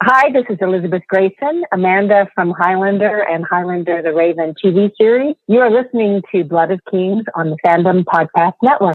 Hi, this is Elizabeth Grayson, Amanda from Highlander and Highlander The Raven TV series. You are listening to Blood of Kings on the Fandom Podcast Network.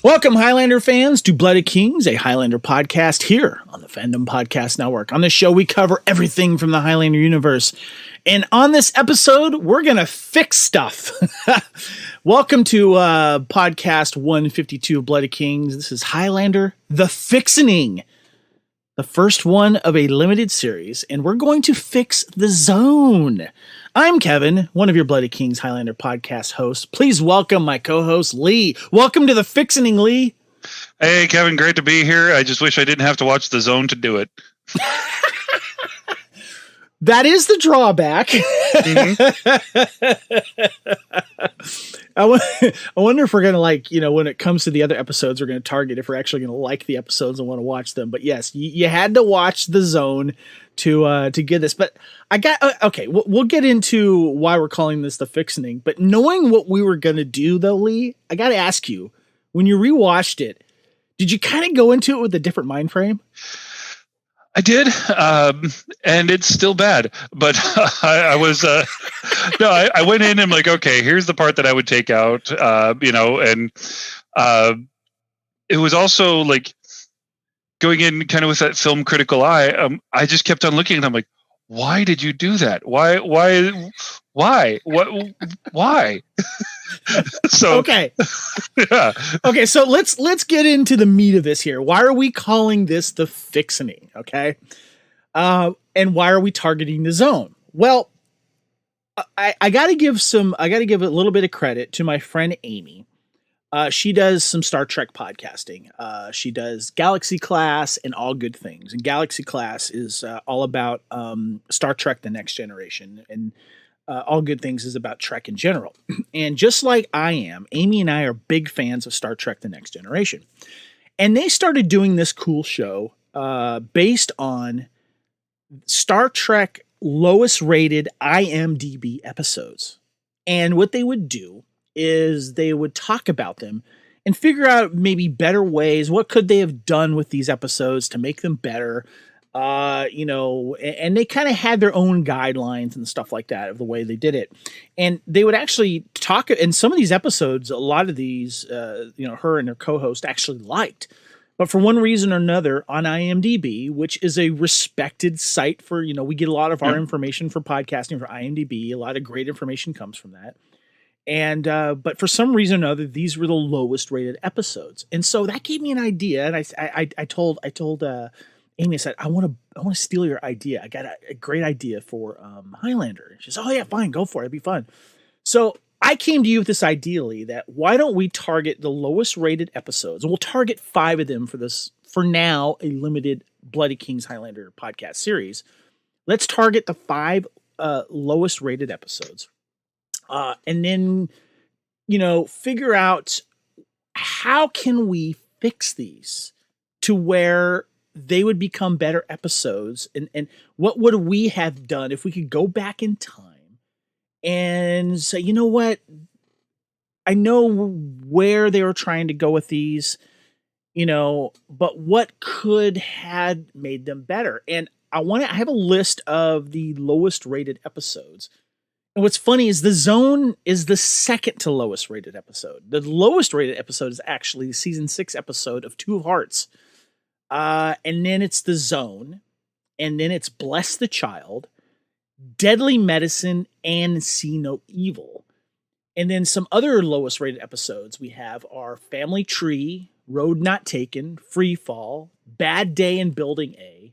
Welcome, Highlander fans, to Blood of Kings, a Highlander podcast here on the Fandom Podcast Network. On this show, we cover everything from the Highlander universe. And on this episode, we're going to fix stuff. Welcome to podcast 152 of Blood of Kings. This is Highlander The Fixening, the first one of a limited series, and we're going to fix the zone. I'm Kevin, one of your Blood of Kings Highlander podcast hosts. Please welcome my co-host, Lee. Welcome to The Fixening, Lee. Hey, Kevin, great to be here. I just wish I didn't have to watch The Zone to do it. That is the drawback. I wonder if we're going to when it comes to the other episodes, we're going to target if we're actually going to like the episodes and want to watch them. But yes, you had to watch The Zone to get this. But we'll get into why we're calling this The Fixening. But knowing what we were going to do, though, Lee, I got to ask you, when you rewatched it, did you kind of go into it with a different mind frame? I did, and it's still bad. But I was I went in and I'm like, okay, here's the part that I would take out, and it was also like going in kind of with that film critical eye. I just kept on looking, and I'm like, why did you do that? Why? So okay, yeah. Okay, so let's get into the meat of this here. Why are we calling this The Fixening? Okay, and why are we targeting the zone? Well, I got to give a little bit of credit to my friend Amy. She does some Star Trek podcasting. She does Galaxy Class and All Good Things. And Galaxy Class is all about Star Trek: The Next Generation, and All Good Things is about Trek in general. And just like I am, Amy and I are big fans of Star Trek: The Next Generation. And they started doing this cool show based on Star Trek lowest rated IMDB episodes. And what they would do is they would talk about them and figure out maybe better ways. What could they have done with these episodes to make them better? And they kind of had their own guidelines and stuff like that of the way they did it. And they would actually talk in some of these episodes. A lot of these, her and her co-host actually liked, but for one reason or another on IMDb, which is a respected site for, we get a lot of our information for podcasting for IMDb. A lot of great information comes from that. And, but for some reason or another, these were the lowest rated episodes. And so that gave me an idea. And I told Amy, I said, I want to steal your idea. I got a great idea for Highlander. She says, oh yeah, fine, go for it. It'd be fun. So I came to you with this idea, Lee, that why don't we target the lowest rated episodes? And we'll target 5 of them for now, a limited Bloody Kings Highlander podcast series. Let's target the 5 lowest rated episodes. And then, figure out how can we fix these to where they would become better episodes, and what would we have done if we could go back in time and say, you know what, I know where they were trying to go with these, but what could had made them better? And I have a list of the lowest rated episodes. And what's funny is The Zone is the second to lowest rated episode. The lowest rated episode is actually the season 6 episode of Two of Hearts. And then it's The Zone, and then it's Bless the Child, Deadly Medicine, and See No Evil. And then some other lowest rated episodes we have are Family Tree, Road Not Taken, Free Fall, Bad Day in Building A,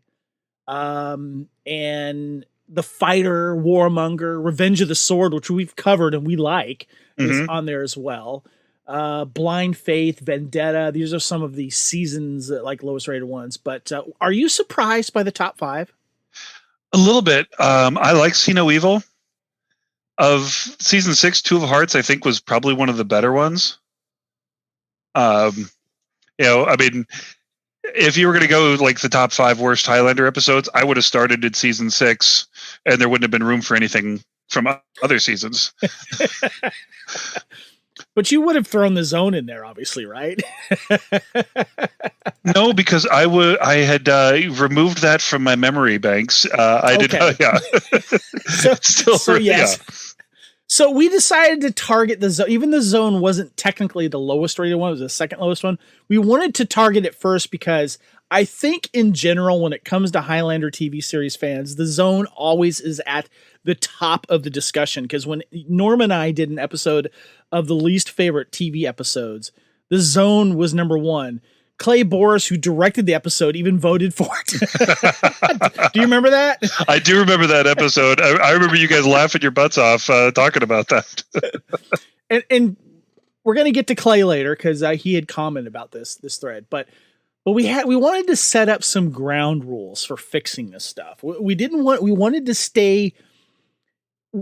and The Fighter, Warmonger, Revenge of the Sword, which we've covered and we like, is on there as well. Blind Faith, Vendetta. These are some of the seasons like lowest rated ones. But are you surprised by the top 5? A little bit. I like See No Evil. Of season 6, Two of Hearts, I think, was probably one of the better ones. I mean, if you were going to go like the top 5 worst Highlander episodes, I would have started at season 6, and there wouldn't have been room for anything from other seasons. But you would have thrown the Zone in there, obviously, right? No, because I had removed that from my memory banks. I did not. Yeah. Yes. Yeah. So we decided to target the Zone. Even the Zone wasn't technically the lowest rated one; it was the second lowest one. We wanted to target it first because I think, in general, when it comes to Highlander TV series fans, the Zone always is at the top of the discussion. Because when Norm and I did an episode of the least favorite TV episodes, the Zone was number 1. Clay Boris, who directed the episode, even voted for it. Do you remember that? I do remember that episode. I remember you guys laughing your butts off talking about that. and we're going to get to Clay later because he had commented about this thread. But we wanted to set up some ground rules for fixing this stuff. We wanted to stay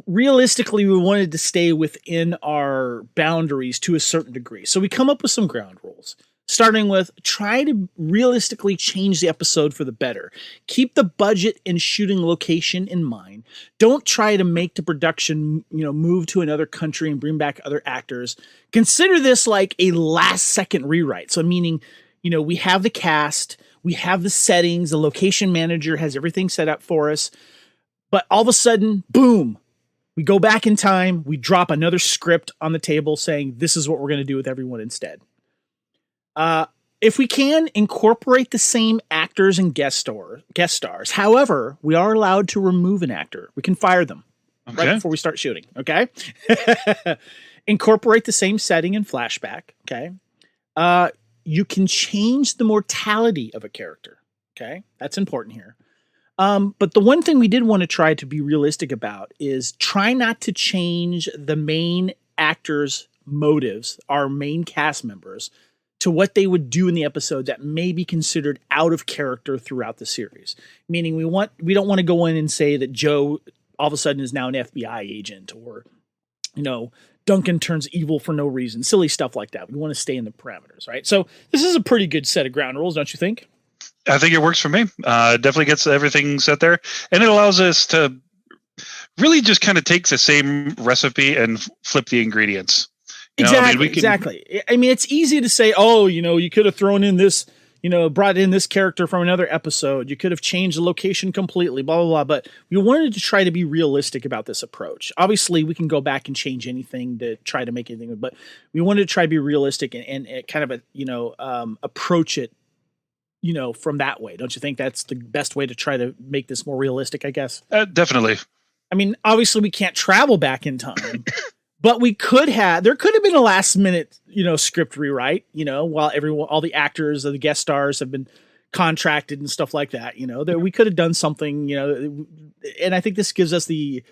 realistically. We wanted to stay within our boundaries to a certain degree. So we come up with some ground rules. Starting with, try to realistically change the episode for the better. Keep the budget and shooting location in mind. Don't try to make the production, move to another country and bring back other actors. Consider this like a last second rewrite. So meaning, we have the cast, we have the settings, the location manager has everything set up for us. But all of a sudden, boom, we go back in time, we drop another script on the table saying, this is what we're going to do with everyone instead. If we can, incorporate the same actors and guest stars. However, we are allowed to remove an actor. We can fire them right before we start shooting. Okay. Incorporate the same setting and flashback. Okay. You can change the mortality of a character. Okay. That's important here. But the one thing we did want to try to be realistic about is try not to change the main actors' motives, our main cast members, to what they would do in the episode that may be considered out of character throughout the series. Meaning we don't want to go in and say that Joe all of a sudden is now an FBI agent, or, Duncan turns evil for no reason, silly stuff like that. We want to stay in the parameters, right? So this is a pretty good set of ground rules, don't you think? I think it works for me. Definitely gets everything set there. And it allows us to really just kind of take the same recipe and flip the ingredients. Exactly. I mean, it's easy to say, you could have thrown in this, brought in this character from another episode. You could have changed the location completely, blah, blah, blah. But we wanted to try to be realistic about this approach. Obviously, we can go back and change anything to try to make anything, but we wanted to try to be realistic and kind of, approach it, from that way. Don't you think that's the best way to try to make this more realistic, I guess? Definitely. I mean, obviously, we can't travel back in time. But there could have been a last minute, script rewrite, while all the actors or the guest stars have been contracted and stuff like that, that we could have done something, and I think this gives us the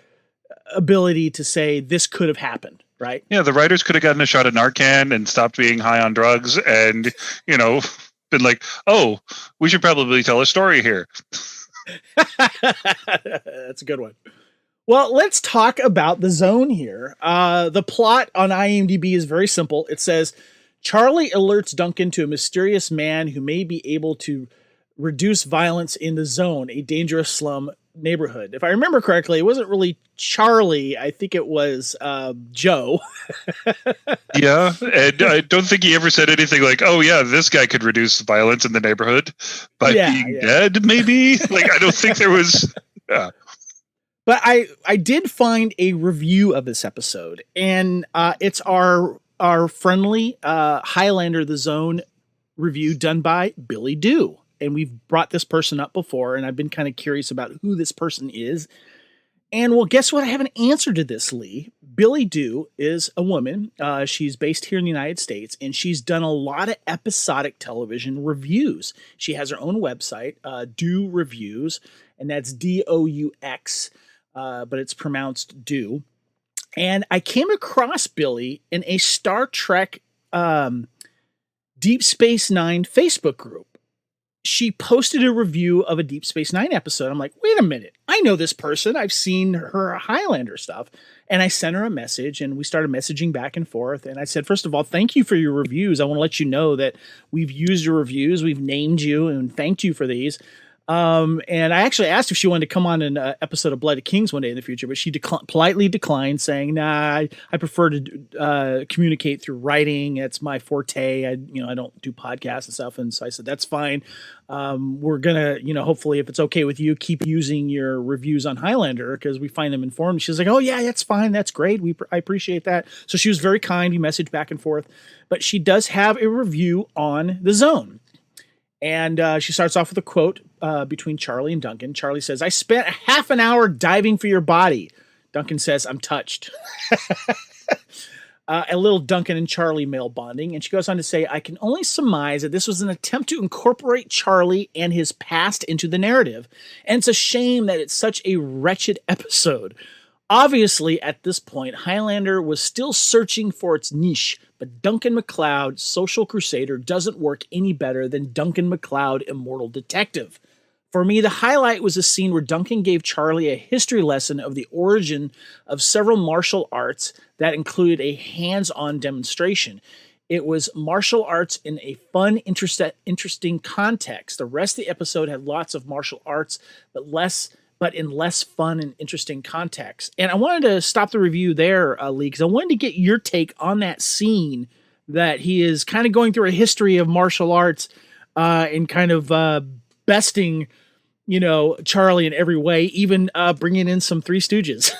ability to say this could have happened, right? Yeah. The writers could have gotten a shot of Narcan and stopped being high on drugs and, been like, oh, we should probably tell a story here. That's a good one. Well, let's talk about the Zone here. The plot on IMDb is very simple. It says, Charlie alerts Duncan to a mysterious man who may be able to reduce violence in the Zone, a dangerous slum neighborhood. If I remember correctly, it wasn't really Charlie. I think it was Joe. Yeah, and I don't think he ever said anything like, oh, yeah, this guy could reduce violence in the neighborhood by being dead, maybe? I don't think there was... Yeah. But I did find a review of this episode, and it's our friendly Highlander The Zone review done by Billy Dew. And we've brought this person up before, and I've been kind of curious about who this person is. And well, guess what? I have an answer to this, Lee. Billy Dew is a woman. She's based here in the United States, and she's done a lot of episodic television reviews. She has her own website, Dew Reviews, and that's Deux. But it's pronounced Dew. And I came across Billy in a Star Trek Deep Space Nine Facebook group. She posted a review of a Deep Space Nine episode. I'm like, wait a minute. I know this person. I've seen her Highlander stuff. And I sent her a message and we started messaging back and forth. And I said, first of all, thank you for your reviews. I want to let you know that we've used your reviews. We've named you and thanked you for these. And I actually asked if she wanted to come on an episode of Blood of Kings one day in the future, but she politely declined, saying, "Nah, I prefer to communicate through writing. It's my forte. I don't do podcasts and stuff." And so I said, "That's fine. We're gonna, hopefully, if it's okay with you, keep using your reviews on Highlander because we find them informative." She's like, "Oh yeah, that's fine. That's great. I appreciate that." So she was very kind. We messaged back and forth, but she does have a review on The Zone. And she starts off with a quote between Charlie and Duncan. Charlie says, "I spent half an hour diving for your body." Duncan says, "I'm touched." A little Duncan and Charlie male bonding. And she goes on to say, "I can only surmise that this was an attempt to incorporate Charlie and his past into the narrative. And it's a shame that it's such a wretched episode." Obviously, at this point, Highlander was still searching for its niche, but Duncan MacLeod, Social Crusader, doesn't work any better than Duncan MacLeod, Immortal Detective. For me, the highlight was a scene where Duncan gave Charlie a history lesson of the origin of several martial arts that included a hands-on demonstration. It was martial arts in a fun, interesting context. The rest of the episode had lots of martial arts, but in less fun and interesting context. And I wanted to stop the review there, Lee, because I wanted to get your take on that scene that he is kind of going through a history of martial arts and kind of besting, Charlie in every way, even bringing in some Three Stooges.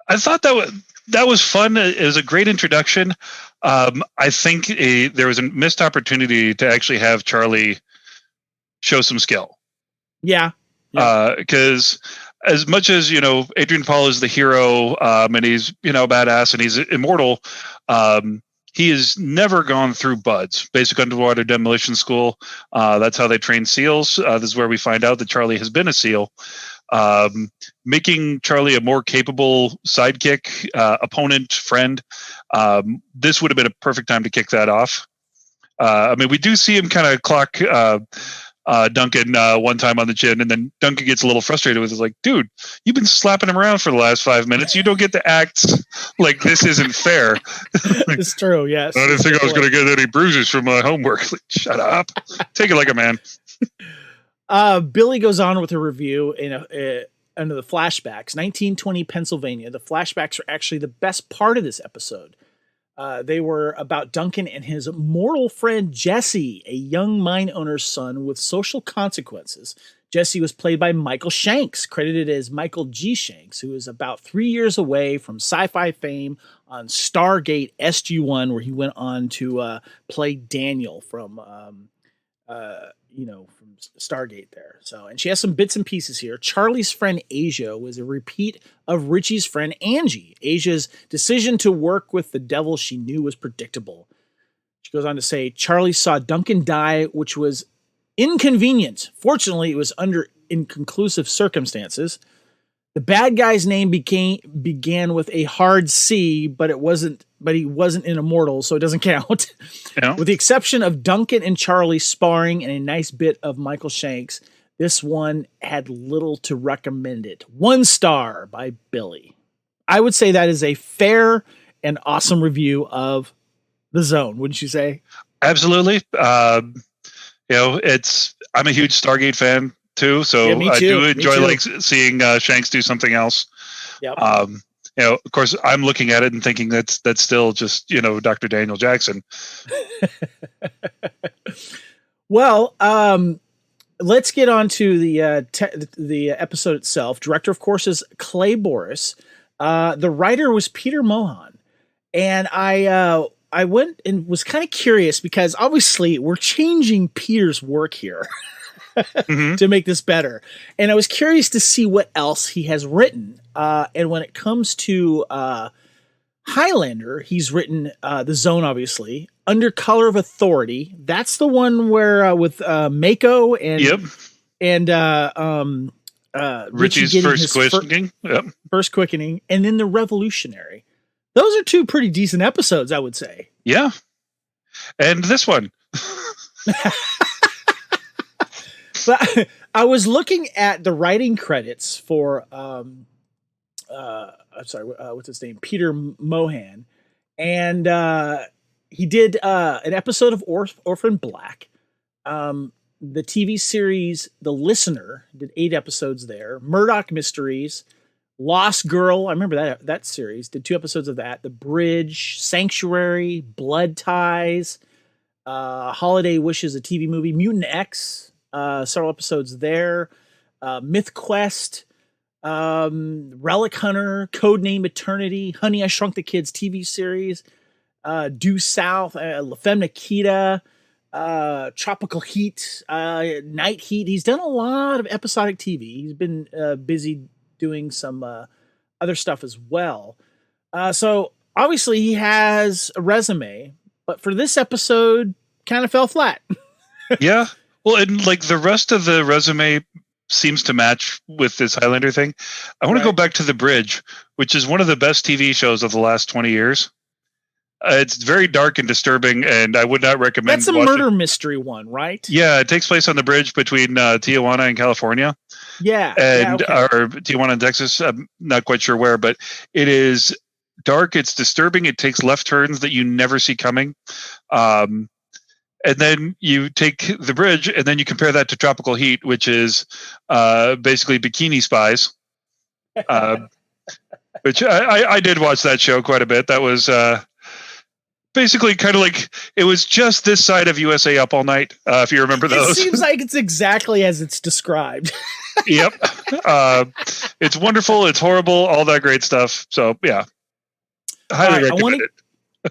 I thought that was fun. It was a great introduction. I think there was a missed opportunity to actually have Charlie show some skill. Yeah. Because as much as Adrian Paul is the hero, and he's badass and he's immortal, he has never gone through BUDS, Basic Underwater Demolition School. That's how they train SEALs. This is where we find out that Charlie has been a SEAL. Making Charlie a more capable sidekick, opponent, friend. This would have been a perfect time to kick that off. We do see him kind of clock Duncan one time on the chin, and then Duncan gets a little frustrated with it. Like, dude, you've been slapping him around for the last 5 minutes. You don't get to act like this isn't fair. It's true, yes. I didn't think I was going to get any bruises from my homework. Like, shut up. Take it like a man. Billy goes on with a review under the flashbacks. 1920 Pennsylvania. The flashbacks are actually the best part of this episode. They were about Duncan and his mortal friend Jesse, a young mine owner's son with social consequences. Jesse was played by Michael Shanks, credited as Michael G. Shanks, who is about 3 years away from sci-fi fame on Stargate SG-1, where he went on to play Daniel from Stargate there. So, and she has some bits and pieces here. Charlie's friend Asia was a repeat of Richie's friend Angie. Asia's decision to work with the devil she knew was predictable. She goes on to say, Charlie saw Duncan die, which was inconvenient. Fortunately, it was under inconclusive circumstances. The bad guy's name began with a hard C, but he wasn't an immortal, so it doesn't count. Yeah. With the exception of Duncan and Charlie sparring and a nice bit of Michael Shanks, this one had little to recommend it. 1 star by Billy. I would say that is a fair and awesome review of The Zone, wouldn't you say? Absolutely. I'm a huge Stargate fan too, so yeah, I do enjoy seeing Shanks do something else. Yep. Of course, I'm looking at it and thinking that's still just Dr. Daniel Jackson. Well, let's get on to the episode itself. Director, of course, is Clay Boris. The writer was Peter Mohan, and I went and was kind of curious because obviously we're changing Peter's work here. Mm-hmm. To make this better. And I was curious to see what else he has written. And when it comes to Highlander, he's written The Zone, obviously. Under Color of Authority. That's the one where with Mako and Richie's First Quickening. First Quickening. And then The Revolutionary. Those are 2 pretty decent episodes, I would say. Yeah. And this one. But I was looking at the writing credits for I'm sorry, what's his name? Peter Mohan. And he did an episode of Orphan Black. The TV series The Listener, did 8 episodes there. Murdoch Mysteries, Lost Girl, I remember that series, did 2 episodes of that. The Bridge, Sanctuary, Blood Ties, Holiday Wishes, a TV movie, Mutant X, several episodes there. Myth Quest, Relic Hunter, Codename Eternity, Honey, I Shrunk the Kids TV series, Due South, La Femme Nikita, Tropical Heat, Night Heat. He's done a lot of episodic TV. He's been busy doing some other stuff as well. So obviously he has a resume, but for this episode, kind of fell flat. Yeah. Well, and like the rest of the resume seems to match with this Highlander thing. I want to go back to The Bridge, which is one of the best TV shows of the last 20 years. It's very dark and disturbing, and I would not recommend. That's a murder mystery one, right? Yeah, it takes place on the bridge between Tijuana and California. Yeah, and or Tijuana and Texas. I'm not quite sure where, but it is dark. It's disturbing. It takes left turns that you never see coming. And then you take The Bridge, and then you compare that to Tropical Heat, which is basically bikini spies. Which I did watch that show quite a bit. That was. Basically, kind of like it was just this side of USA Up All Night, if you remember those. It seems like it's exactly as it's described. Yep. It's wonderful. It's horrible. All that great stuff. So, yeah. Highly recommend it.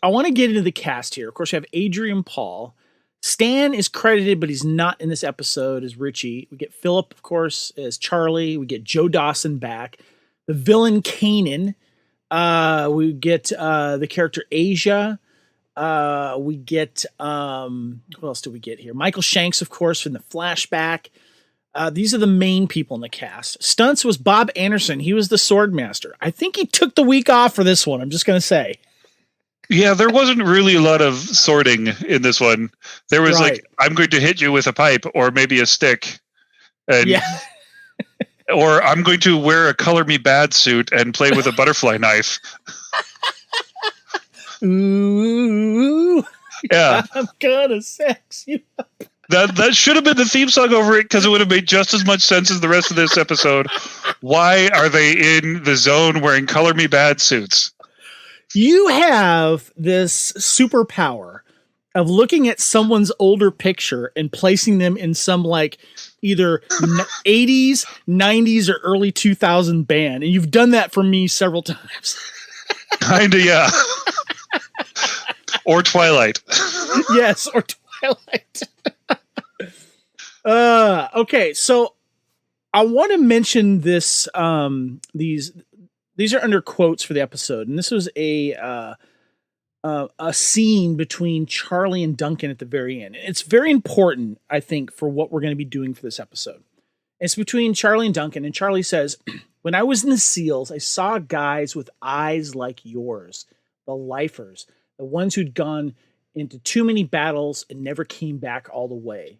I want to get into the cast here. Of course, you have Adrian Paul. Stan is credited, but he's not in this episode as Richie. We get Philip, of course, as Charlie. We get Joe Dawson back. The villain, Kanan. We get the character Asia. We get, what else do we get here? Michael Shanks, of course, from the Flashback. These are the main people in the cast. Stunts was Bob Anderson. He was the Swordmaster. I think he took the week off for this one. I'm just going to say. Yeah, there wasn't really a lot of sorting in this one. There was like, I'm going to hit you with a pipe or maybe a stick. And, or I'm going to wear a color me bad suit and play with a butterfly knife. Ooh, yeah, I'm gonna sex you. That should have been the theme song over it because it would have made just as much sense as the rest of this episode. Why are they in the zone wearing color me bad suits? You have this superpower of looking at someone's older picture and placing them in some like either 80s, 90s, or early 2000 band, and you've done that for me several times. Kinda, yeah. Or Twilight. Yes, or Twilight. Okay, so I want to mention this. These are under quotes for the episode, and this was a scene between Charlie and Duncan at the very end. It's very important, I think, for what we're going to be doing for this episode. It's between Charlie and Duncan, and Charlie says, "When I was in the SEALs, I saw guys with eyes like yours, the lifers, the ones who'd gone into too many battles and never came back all the way."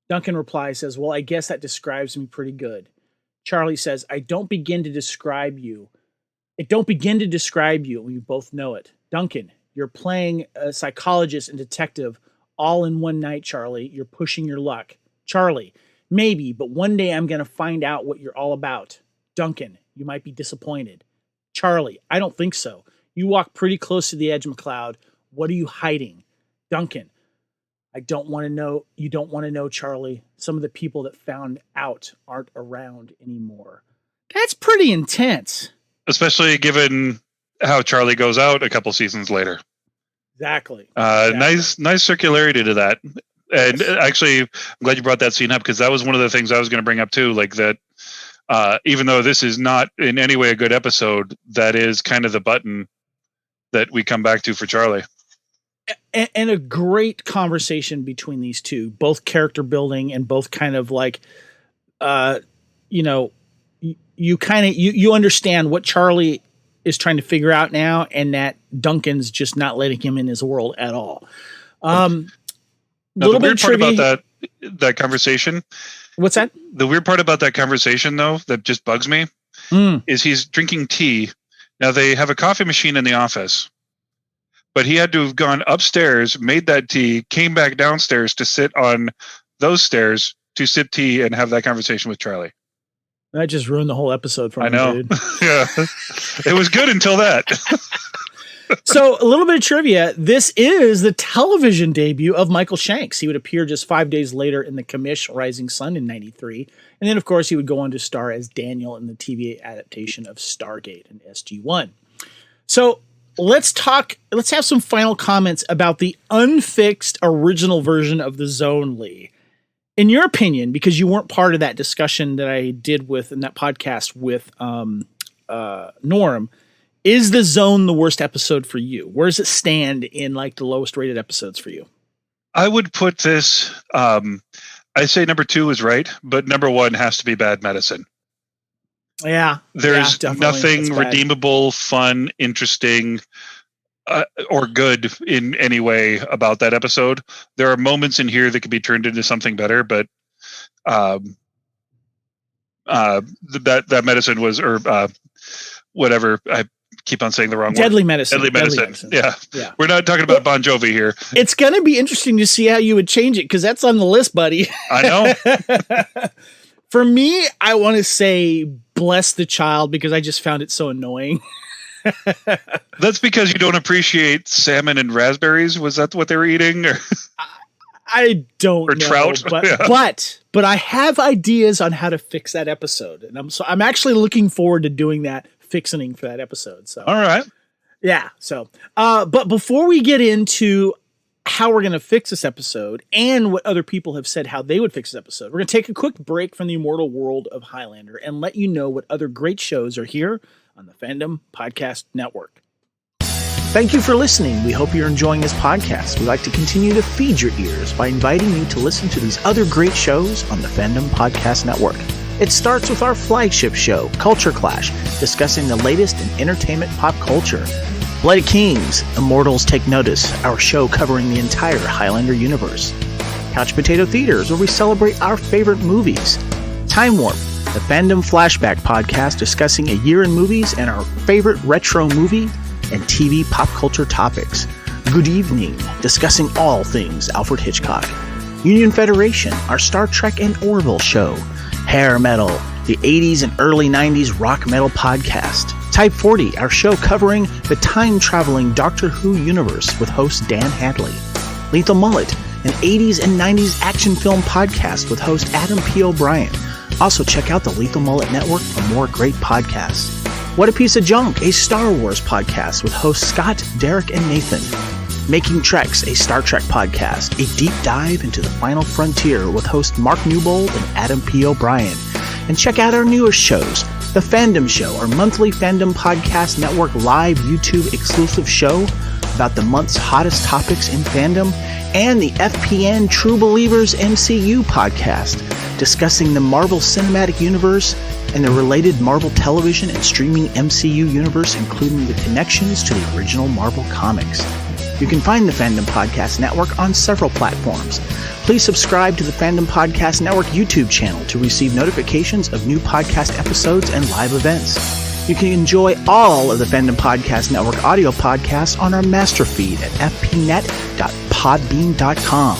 Duncan replies, says, "Well, I guess that describes me pretty good." Charlie says, I don't begin to describe you. And we both know it. Duncan, you're playing a psychologist and detective all in one night, Charlie. You're pushing your luck. Charlie, maybe, but one day I'm going to find out what you're all about. Duncan, you might be disappointed. Charlie, I don't think so. You walk pretty close to the edge, McLeod. What are you hiding? Duncan, I don't want to know. You don't want to know, Charlie. Some of the people that found out aren't around anymore. That's pretty intense. Especially given how Charlie goes out a couple seasons later. Exactly. Nice circularity to that. And actually, I'm glad you brought that scene up because that was one of the things I was going to bring up too. Like that, even though this is not in any way a good episode, that is kind of the button that we come back to for Charlie. And a great conversation between these two, both character building and both kind of like, you understand what Charlie is trying to figure out now, and that Duncan's just not letting him in his world at all. Little the bit weird of part trivia. about that conversation. What's that? The weird part about that conversation, though, that just bugs me, is he's drinking tea. Now they have a coffee machine in the office, but he had to have gone upstairs, made that tea, came back downstairs to sit on those stairs to sip tea and have that conversation with Charlie. That just ruined the whole episode for me, I know. dude. Yeah, it was good until that. So a little bit of trivia. This is the television debut of Michael Shanks. He would appear just 5 days later in The Commish Rising Sun in 93. And then, of course, he would go on to star as Daniel in the TV adaptation of Stargate and SG-1. So let's have some final comments about the unfixed original version of The Zone, Lee. In your opinion, because you weren't part of that discussion that I did in that podcast with Norm, is The Zone the worst episode for you? Where does it stand in like the lowest rated episodes for you? I would put this, I say number 2 is right, but number 1 has to be Bad Medicine. Yeah. There's nothing redeemable, fun, interesting, or good in any way about that episode. There are moments in here that could be turned into something better, but that medicine was, or whatever. I keep on saying the wrong Deadly word. Medicine. Deadly medicine. Yeah. We're not talking about Bon Jovi here. It's going to be interesting to see how you would change it, because that's on the list, buddy. I know. For me, I want to say Bless the Child, because I just found it so annoying. That's because you don't appreciate salmon and raspberries. Was that what they were eating? Or? I don't know. Trout. But I have ideas on how to fix that episode. And I'm actually looking forward to doing that fixing for that episode. So all right. Yeah. So but before we get into how we're going to fix this episode and what other people have said how they would fix this episode, we're going to take a quick break from the immortal world of Highlander and let you know what other great shows are here on the Fandom Podcast Network. Thank you for listening. We hope you're enjoying this podcast. We'd like to continue to feed your ears by inviting you to listen to these other great shows on the Fandom Podcast Network. It starts with our flagship show, Culture Clash, discussing the latest in entertainment pop culture. Bloody Kings, Immortals Take Notice, our show covering the entire Highlander universe. Couch Potato Theaters, where we celebrate our favorite movies. Time Warp, the Fandom Flashback podcast discussing a year in movies and our favorite retro movie and TV pop culture topics. Good Evening, discussing all things Alfred Hitchcock. Union Federation, our Star Trek and Orville show. Hair Metal, the 80s and early 90s rock metal podcast. Type 40, our show covering the time-traveling Doctor Who universe with host Dan Hadley. Lethal Mullet, an 80s and 90s action film podcast with host Adam P. O'Brien. Also, check out the Lethal Mullet Network for more great podcasts. What a Piece of Junk, a Star Wars podcast with hosts Scott, Derek, and Nathan. Making Treks, a Star Trek podcast, a deep dive into the final frontier with host Mark Newbold and Adam P. O'Brien. And check out our newest shows, The Fandom Show, our monthly Fandom Podcast Network live YouTube exclusive show about the month's hottest topics in fandom, and the FPN True Believers MCU podcast, discussing the Marvel Cinematic Universe and the related Marvel television and streaming MCU universe, including the connections to the original Marvel comics. You can find the Fandom Podcast Network on several platforms. Please subscribe to the Fandom Podcast Network YouTube channel to receive notifications of new podcast episodes and live events. You can enjoy all of the Fandom Podcast Network audio podcasts on our master feed at fpnet.podbean.com.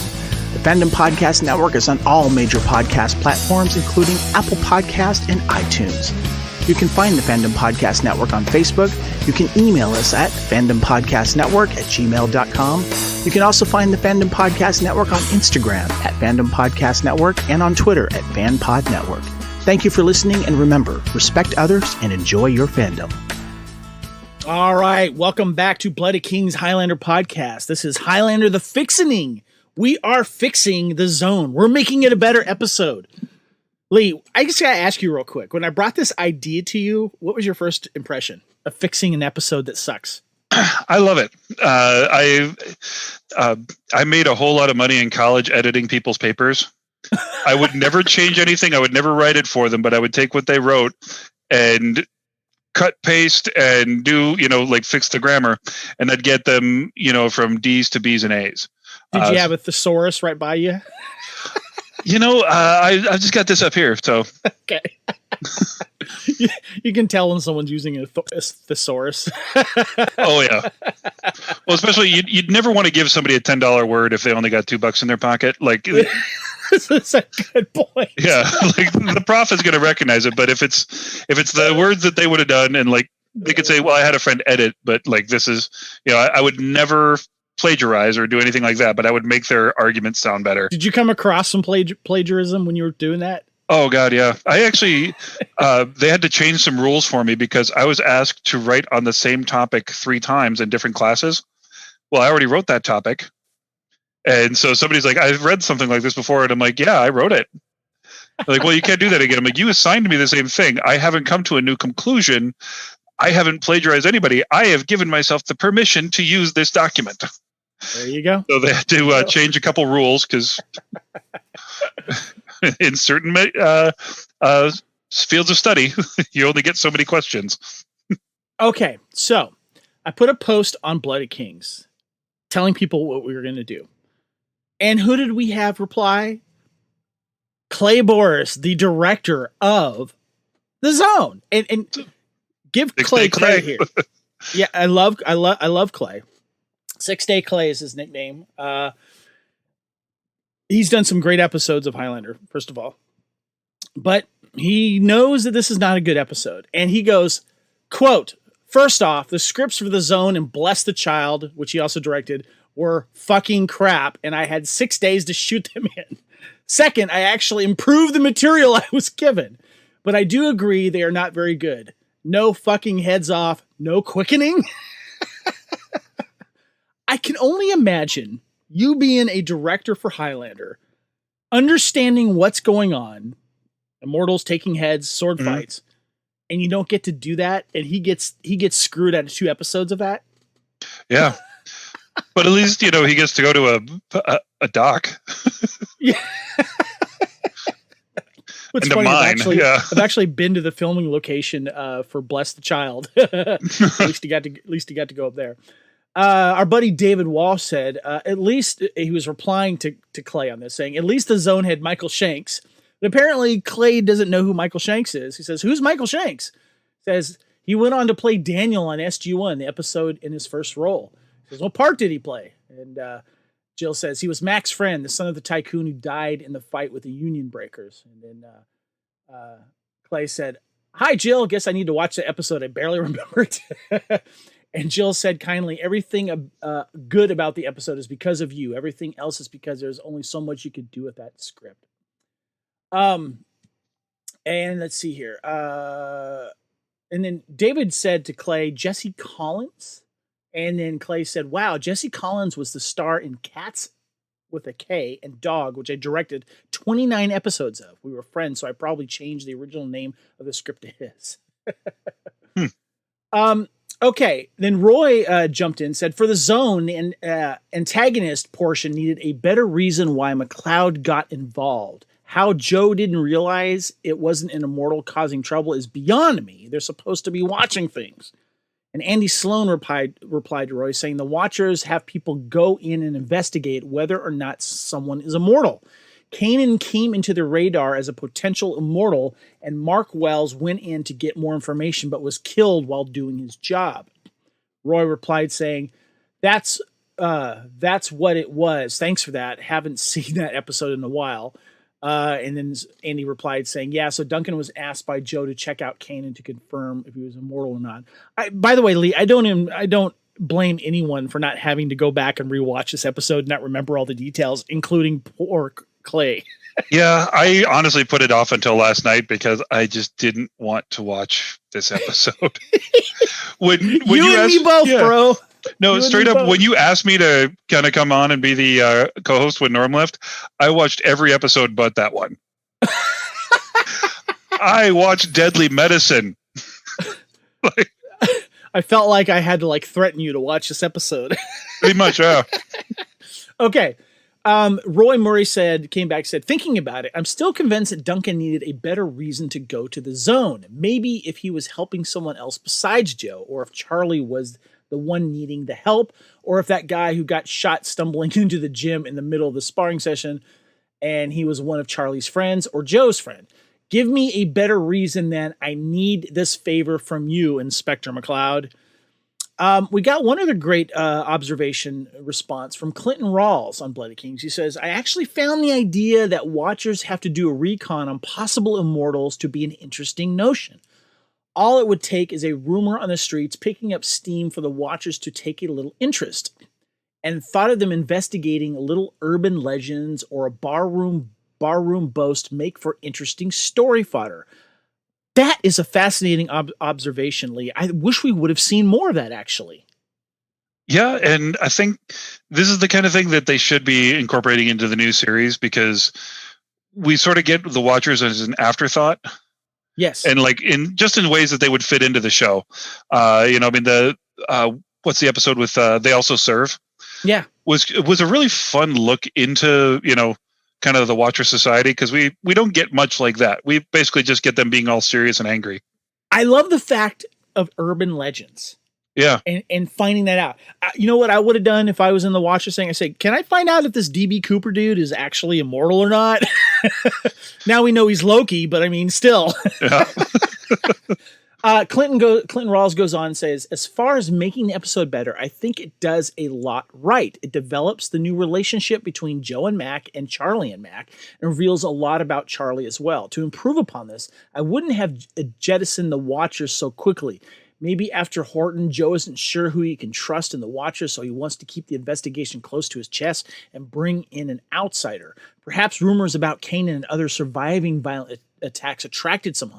The Fandom Podcast Network is on all major podcast platforms, including Apple Podcast and iTunes. You can find the Fandom Podcast Network on Facebook. You can email us at fandompodcastnetwork@gmail.com. You can also find the Fandom Podcast Network on Instagram at Fandom Podcast Network and on Twitter at FanPod Network. Thank you for listening, and remember, respect others and enjoy your fandom. All right, welcome back to Bloody Kings Highlander podcast. This is Highlander The Fixening. We are fixing the zone. We're making it a better episode. Lee, I just gotta ask you real quick. When I brought this idea to you, what was your first impression of fixing an episode that sucks? I love it. I made a whole lot of money in college editing people's papers. I would never change anything. I would never write it for them, but I would take what they wrote and cut, paste, and do, like fix the grammar. And I'd get them, from D's to B's and A's. Did you have a thesaurus right by you? I've just got this up here. So okay. You can tell when someone's using a thesaurus. Oh yeah. Well, especially you'd never want to give somebody a $10 word if they only got $2 in their pocket. Like, that's a good point. Yeah, like the prof is going to recognize it, but if it's the words that they would have done, and like they could say, "Well, I had a friend edit," but like this is, I would never plagiarize or do anything like that, but I would make their arguments sound better. Did you come across some plagiarism when you were doing that? Oh God, yeah. I actually, they had to change some rules for me because I was asked to write on the same topic 3 times in different classes. Well, I already wrote that topic. And so somebody's like, I've read something like this before. And I'm like, yeah, I wrote it. They're like, well, you can't do that again. I'm like, you assigned me the same thing. I haven't come to a new conclusion. I haven't plagiarized anybody. I have given myself the permission to use this document. There you go. So they had to change a couple rules because in certain fields of study, you only get so many questions. Okay, so I put a post on Bloody Kings telling people what we were going to do. And who did we have reply? Clay Boris, the director of The Zone. And give Clay credit here. Yeah, I love Clay. 6 Day Clay is his nickname. He's done some great episodes of Highlander, first of all. But he knows that this is not a good episode. And he goes, quote, "First off, the scripts for The Zone and Bless the Child," which he also directed, "were fucking crap, and I had 6 days to shoot them in. Second, I actually improved the material I was given. But I do agree they are not very good. No fucking heads off, no quickening." I can only imagine you being a director for Highlander, understanding what's going on, immortals taking heads, sword fights, and you don't get to do that, and he gets screwed out of 2 episodes of that. Yeah. But at least, he gets to go to a dock. Yeah. What's funny, I've actually been to the filming location for Bless the Child. At least he got to go up there. Our buddy David Walsh said, at least he was replying to Clay on this, saying, "At least The Zone had Michael Shanks." But apparently Clay doesn't know who Michael Shanks is. He says, "Who's Michael Shanks?" Says he went on to play Daniel on SG-1, the episode in his first role. He says, "What part did he play?" And Jill says he was Mac's friend, the son of the tycoon who died in the fight with the Union Breakers. And then Clay said, "Hi, Jill. Guess I need to watch the episode. I barely remembered." And Jill said kindly, "Everything good about the episode is because of you. Everything else is because there's only so much you could do with that script." And let's see here. And then David said to Clay, "Jesse Collins." And then Clay said, "Wow, Jesse Collins was the star in Cats with a K and Dog, which I directed 29 episodes of. We were friends, so I probably changed the original name of the script to his." Okay, then Roy jumped in, said, "For The Zone, the antagonist portion needed a better reason why McLeod got involved. How Joe didn't realize it wasn't an immortal causing trouble is beyond me. They're supposed to be watching things." And Andy Sloan replied to Roy, saying, "The Watchers have people go in and investigate whether or not someone is immortal. Kanan came into the radar as a potential immortal, and Mark Wells went in to get more information, but was killed while doing his job." Roy replied saying, that's what it was. Thanks for that. Haven't seen that episode in a while." And then Andy replied saying, "Yeah, so Duncan was asked by Joe to check out Kanan to confirm if he was immortal or not." By the way, Lee, I don't blame anyone for not having to go back and rewatch this episode and not remember all the details, including poor Clay. Yeah, I honestly put it off until last night because I just didn't want to watch this episode. when you and me both, bro. No, straight up, when you asked me to kind of come on and be the co-host when Norm left, I watched every episode but that one. I watched Deadly Medicine. I felt like I had to threaten you to watch this episode. Pretty much, yeah. Okay. Roy Murray came back, "Thinking about it, I'm still convinced that Duncan needed a better reason to go to The Zone. Maybe if he was helping someone else besides Joe, or if Charlie was the one needing the help, or if that guy who got shot stumbling into the gym in the middle of the sparring session and he was one of Charlie's friends or Joe's friend. Give me a better reason than I need this favor from you, Inspector McCloud. We got one other great observation response from Clinton Rawls on Bloody Kings. He says, I actually found the idea that Watchers have to do a recon on possible immortals to be an interesting notion. All it would take is a rumor on the streets picking up steam for the Watchers to take a little interest, and thought of them investigating little urban legends or a barroom boast make for interesting story fodder. That is a fascinating observation, Lee. I wish we would have seen more of that, actually. Yeah, and I think this is the kind of thing that they should be incorporating into the new series, because we sort of get the Watchers as an afterthought. Yes. And like in ways that they would fit into the show. What's the episode with They Also Serve? Yeah. Was a really fun look into, kind of the Watcher society, because we don't get much like that. We basically just get them being all serious and angry. I love the fact of urban legends. Yeah. And finding that out. You know what I would have done if I was in the Watcher saying, I say, can I find out if this DB Cooper dude is actually immortal or not? Now we know he's Loki, but I mean, still. Yeah. Clinton Rawls goes on and says, as far as making the episode better, I think it does a lot right. It develops the new relationship between Joe and Mac and Charlie and Mac, and reveals a lot about Charlie as well. To improve upon this, I wouldn't have jettisoned the Watchers so quickly. Maybe after Horton, Joe isn't sure who he can trust in the Watchers, so he wants to keep the investigation close to his chest and bring in an outsider. Perhaps rumors about Kanan and other surviving violent attacks attracted some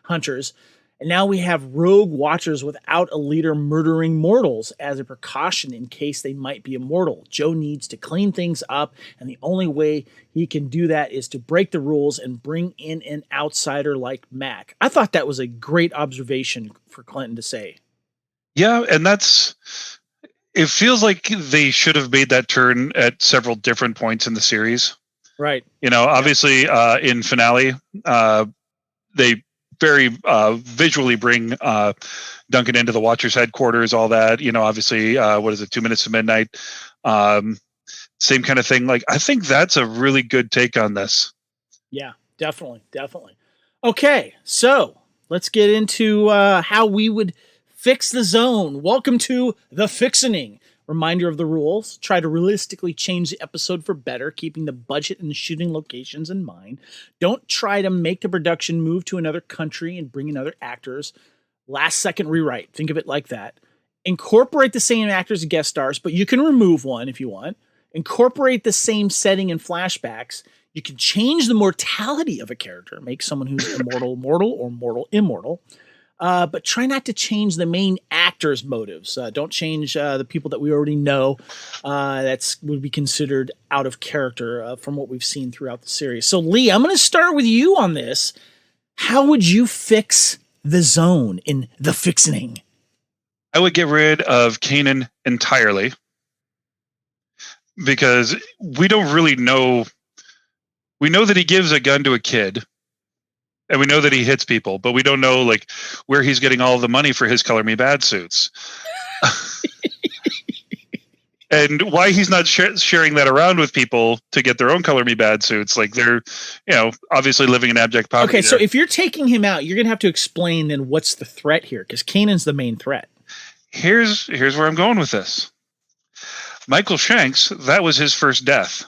hunters, and now we have rogue Watchers without a leader murdering mortals as a precaution in case they might be immortal. Joe needs to clean things up, and the only way he can do that is to break the rules and bring in an outsider like Mac. I thought that was a great observation for Clinton to say. Yeah, and it feels like they should have made that turn at several different points in the series. Right. Obviously in finale, they very visually bring Duncan into the Watchers headquarters, all that, obviously, 2 minutes to midnight, same kind of thing. Like, I think that's a really good take on this. Yeah, definitely. Okay. So let's get into how we would fix the zone. Welcome to The Fixening. Reminder of the rules. Try to realistically change the episode for better, keeping the budget and the shooting locations in mind. Don't try to make the production move to another country and bring in other actors. Last second rewrite. Think of it like that. Incorporate the same actors and guest stars, but you can remove one if you want. Incorporate the same setting and flashbacks. You can change the mortality of a character. Make someone who's immortal mortal or mortal immortal. But try not to change the main actors' motives. Don't change the people that we already know. Would be considered out of character from what we've seen throughout the series. So, Lee, I'm going to start with you on this. How would you fix the zone in The Fixening? I would get rid of Kanan entirely, because we don't really know. We know that he gives a gun to a kid. And we know that he hits people, but we don't know like where he's getting all of the money for his Color Me Bad suits. And why he's not sharing that around with people to get their own Color Me Bad suits. Like they're, obviously living in abject poverty. Okay, so if you're taking him out, you're going to have to explain then what's the threat here, because Kanan's the main threat. Here's where I'm going with this. Michael Shanks, that was his first death.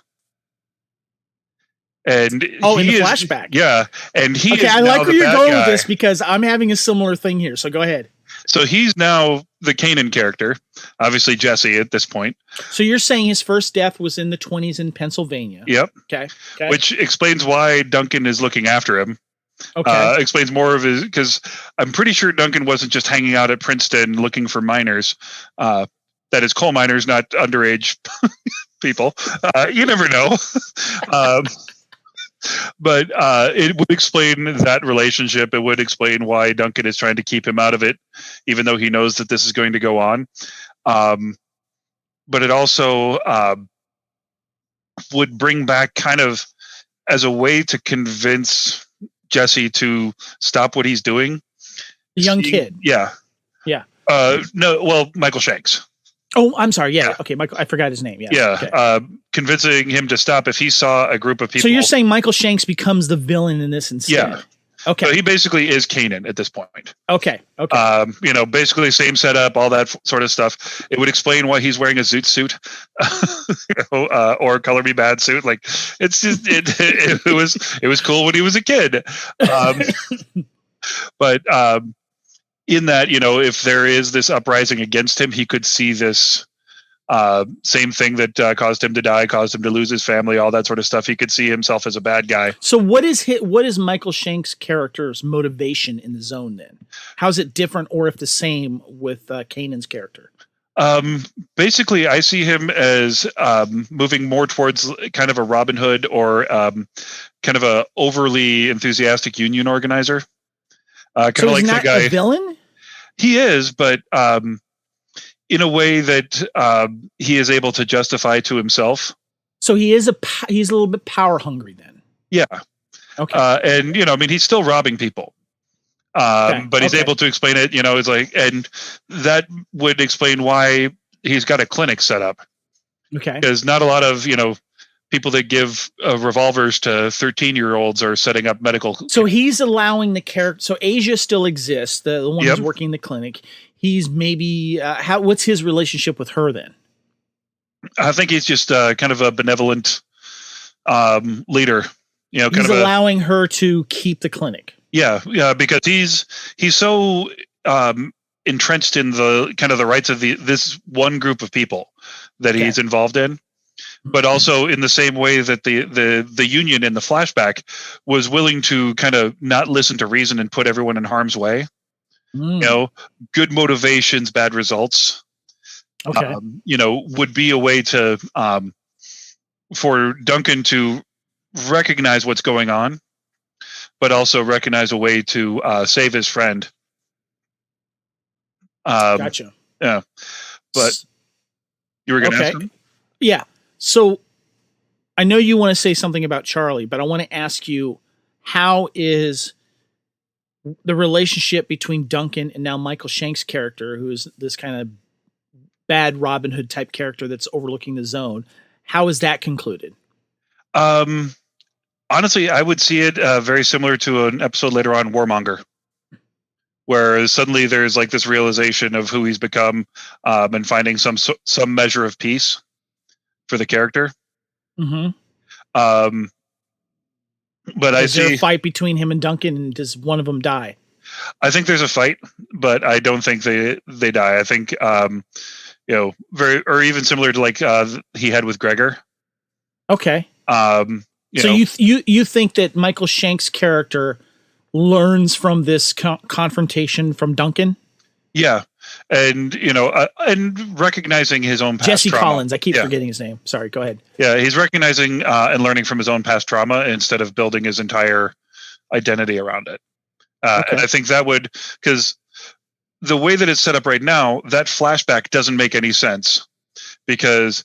And in the flashback. Yeah. And he okay, I like where you're going with this, because I'm having a similar thing here. So go ahead. So he's now the Kanan character, obviously Jesse at this point. So you're saying his first death was in the 20s in Pennsylvania. Yep. Okay. Which explains why Duncan is looking after him. Okay. Explains more of his, because I'm pretty sure Duncan wasn't just hanging out at Princeton looking for miners. That is coal miners, not underage people. You never know. But it would explain that relationship. It would explain why Duncan is trying to keep him out of it, even though he knows that this is going to go on. But it also would bring back, kind of as a way to convince Jesse to stop what he's doing. The young kid. Yeah. Yeah. No, well, Michael Shanks. Oh, I'm sorry. Yeah. Okay, Michael. I forgot his name. Yes. Yeah. Okay. Convincing him to stop if he saw a group of people. So you're saying Michael Shanks becomes the villain in this instead? Yeah. Okay. So he basically is Kanan at this point. Okay. Okay. Basically same setup, all that sort of stuff. It would explain why he's wearing a zoot suit, or color me bad suit. Like it's just it was cool when he was a kid. But in that, if there is this uprising against him, he could see this same thing that caused him to die, caused him to lose his family, all that sort of stuff. He could see himself as a bad guy. So what is Michael Shanks' character's motivation in the zone then? How's it different, or if the same, with Kanan's character? Basically, I see him as moving more towards kind of a Robin Hood, or kind of a overly enthusiastic union organizer. Kind so of like he's not the guy. A villain? He is, but in a way that he is able to justify to himself. So he's a little bit power hungry then. Yeah. Okay. And he's still robbing people. But he's able to explain it. It's like, and that would explain why he's got a clinic set up. Okay. Because not a lot of people that give revolvers to 13-year-olds are setting up medical. So he's allowing the character. So Asia still exists. The one who's working the clinic. He's maybe what's his relationship with her then? I think he's just kind of a benevolent leader. He's allowing her to keep the clinic. Yeah, because he's so entrenched in the kind of the rights of this one group of people that he's involved in. But also in the same way that the union in the flashback was willing to kind of not listen to reason and put everyone in harm's way. Good motivations, bad results. Okay. Would be a way to for Duncan to recognize what's going on, but also recognize a way to save his friend. Gotcha. Yeah. But you were going to ask him? Yeah. So I know you want to say something about Charlie, but I want to ask you, how is the relationship between Duncan and now Michael Shanks' character, who is this kind of bad Robin Hood type character that's overlooking the zone, how is that concluded? Honestly, I would see it very similar to an episode later on, Warmonger, where suddenly there's like this realization of who he's become, and finding some measure of peace for the character. Mm-hmm. But is there a fight between him and Duncan, and does one of them die? I think there's a fight, but I don't think they die. I think or even similar to like he had with Gregor. Okay. You think that Michael Shanks' character learns from this confrontation from Duncan? Yeah. And and recognizing his own past Jesse trauma. Collins. I keep forgetting his name. Sorry, go ahead. Yeah, he's recognizing and learning from his own past trauma instead of building his entire identity around it. And I think that would, because the way that it's set up right now, that flashback doesn't make any sense, because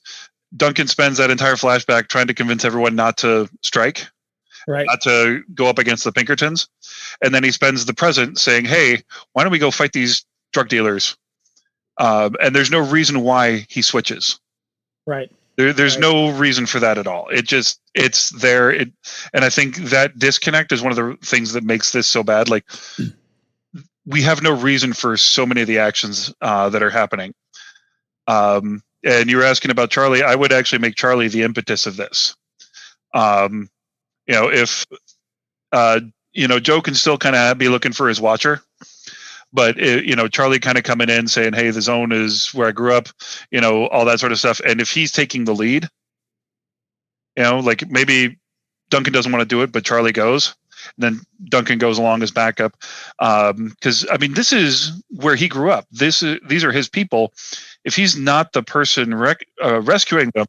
Duncan spends that entire flashback trying to convince everyone not to strike, right, not to go up against the Pinkertons, and then he spends the present saying, "Hey, why don't we go fight these drug dealers?" And there's no reason why he switches. Right. There's no reason for that at all. It's there. And I think that disconnect is one of the things that makes this so bad. Like, we have no reason for so many of the actions that are happening. And you were asking about Charlie. I would actually make Charlie the impetus of this. If Joe can still kind of be looking for his watcher, but Charlie kind of coming in saying, "Hey, the zone is where I grew up," all that sort of stuff. And if he's taking the lead, like maybe Duncan doesn't want to do it, but Charlie goes, and then Duncan goes along as backup. Because I mean, this is where he grew up. These are his people. If he's not the person rescuing them,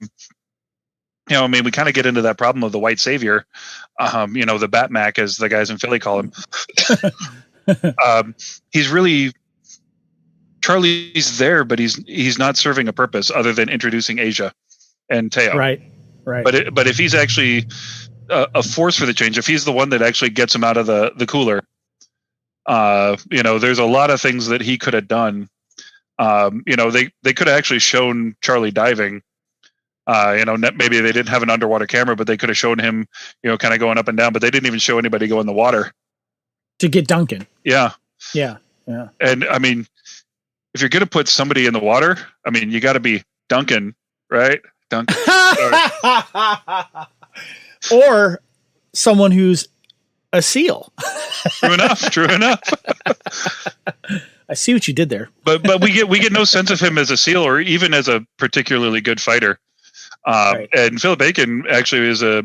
we kind of get into that problem of the white savior, the Batmac, as the guys in Philly call him. Charlie's there, but he's not serving a purpose other than introducing Asia and Teo. Right. But if he's actually a force for the change, if he's the one that actually gets him out of the cooler, there's a lot of things that he could have done They could have actually shown Charlie diving. Maybe they didn't have an underwater camera, but they could have shown him, kind of going up and down, but they didn't even show anybody go in the water to get Duncan. Yeah. Yeah. Yeah. And I mean, if you're going to put somebody in the water, I mean, you got to be Duncan, right? Duncan. Or someone who's a seal. True enough. I see what you did there. But we get no sense of him as a seal or even as a particularly good fighter. Right. And Philip Bacon actually is a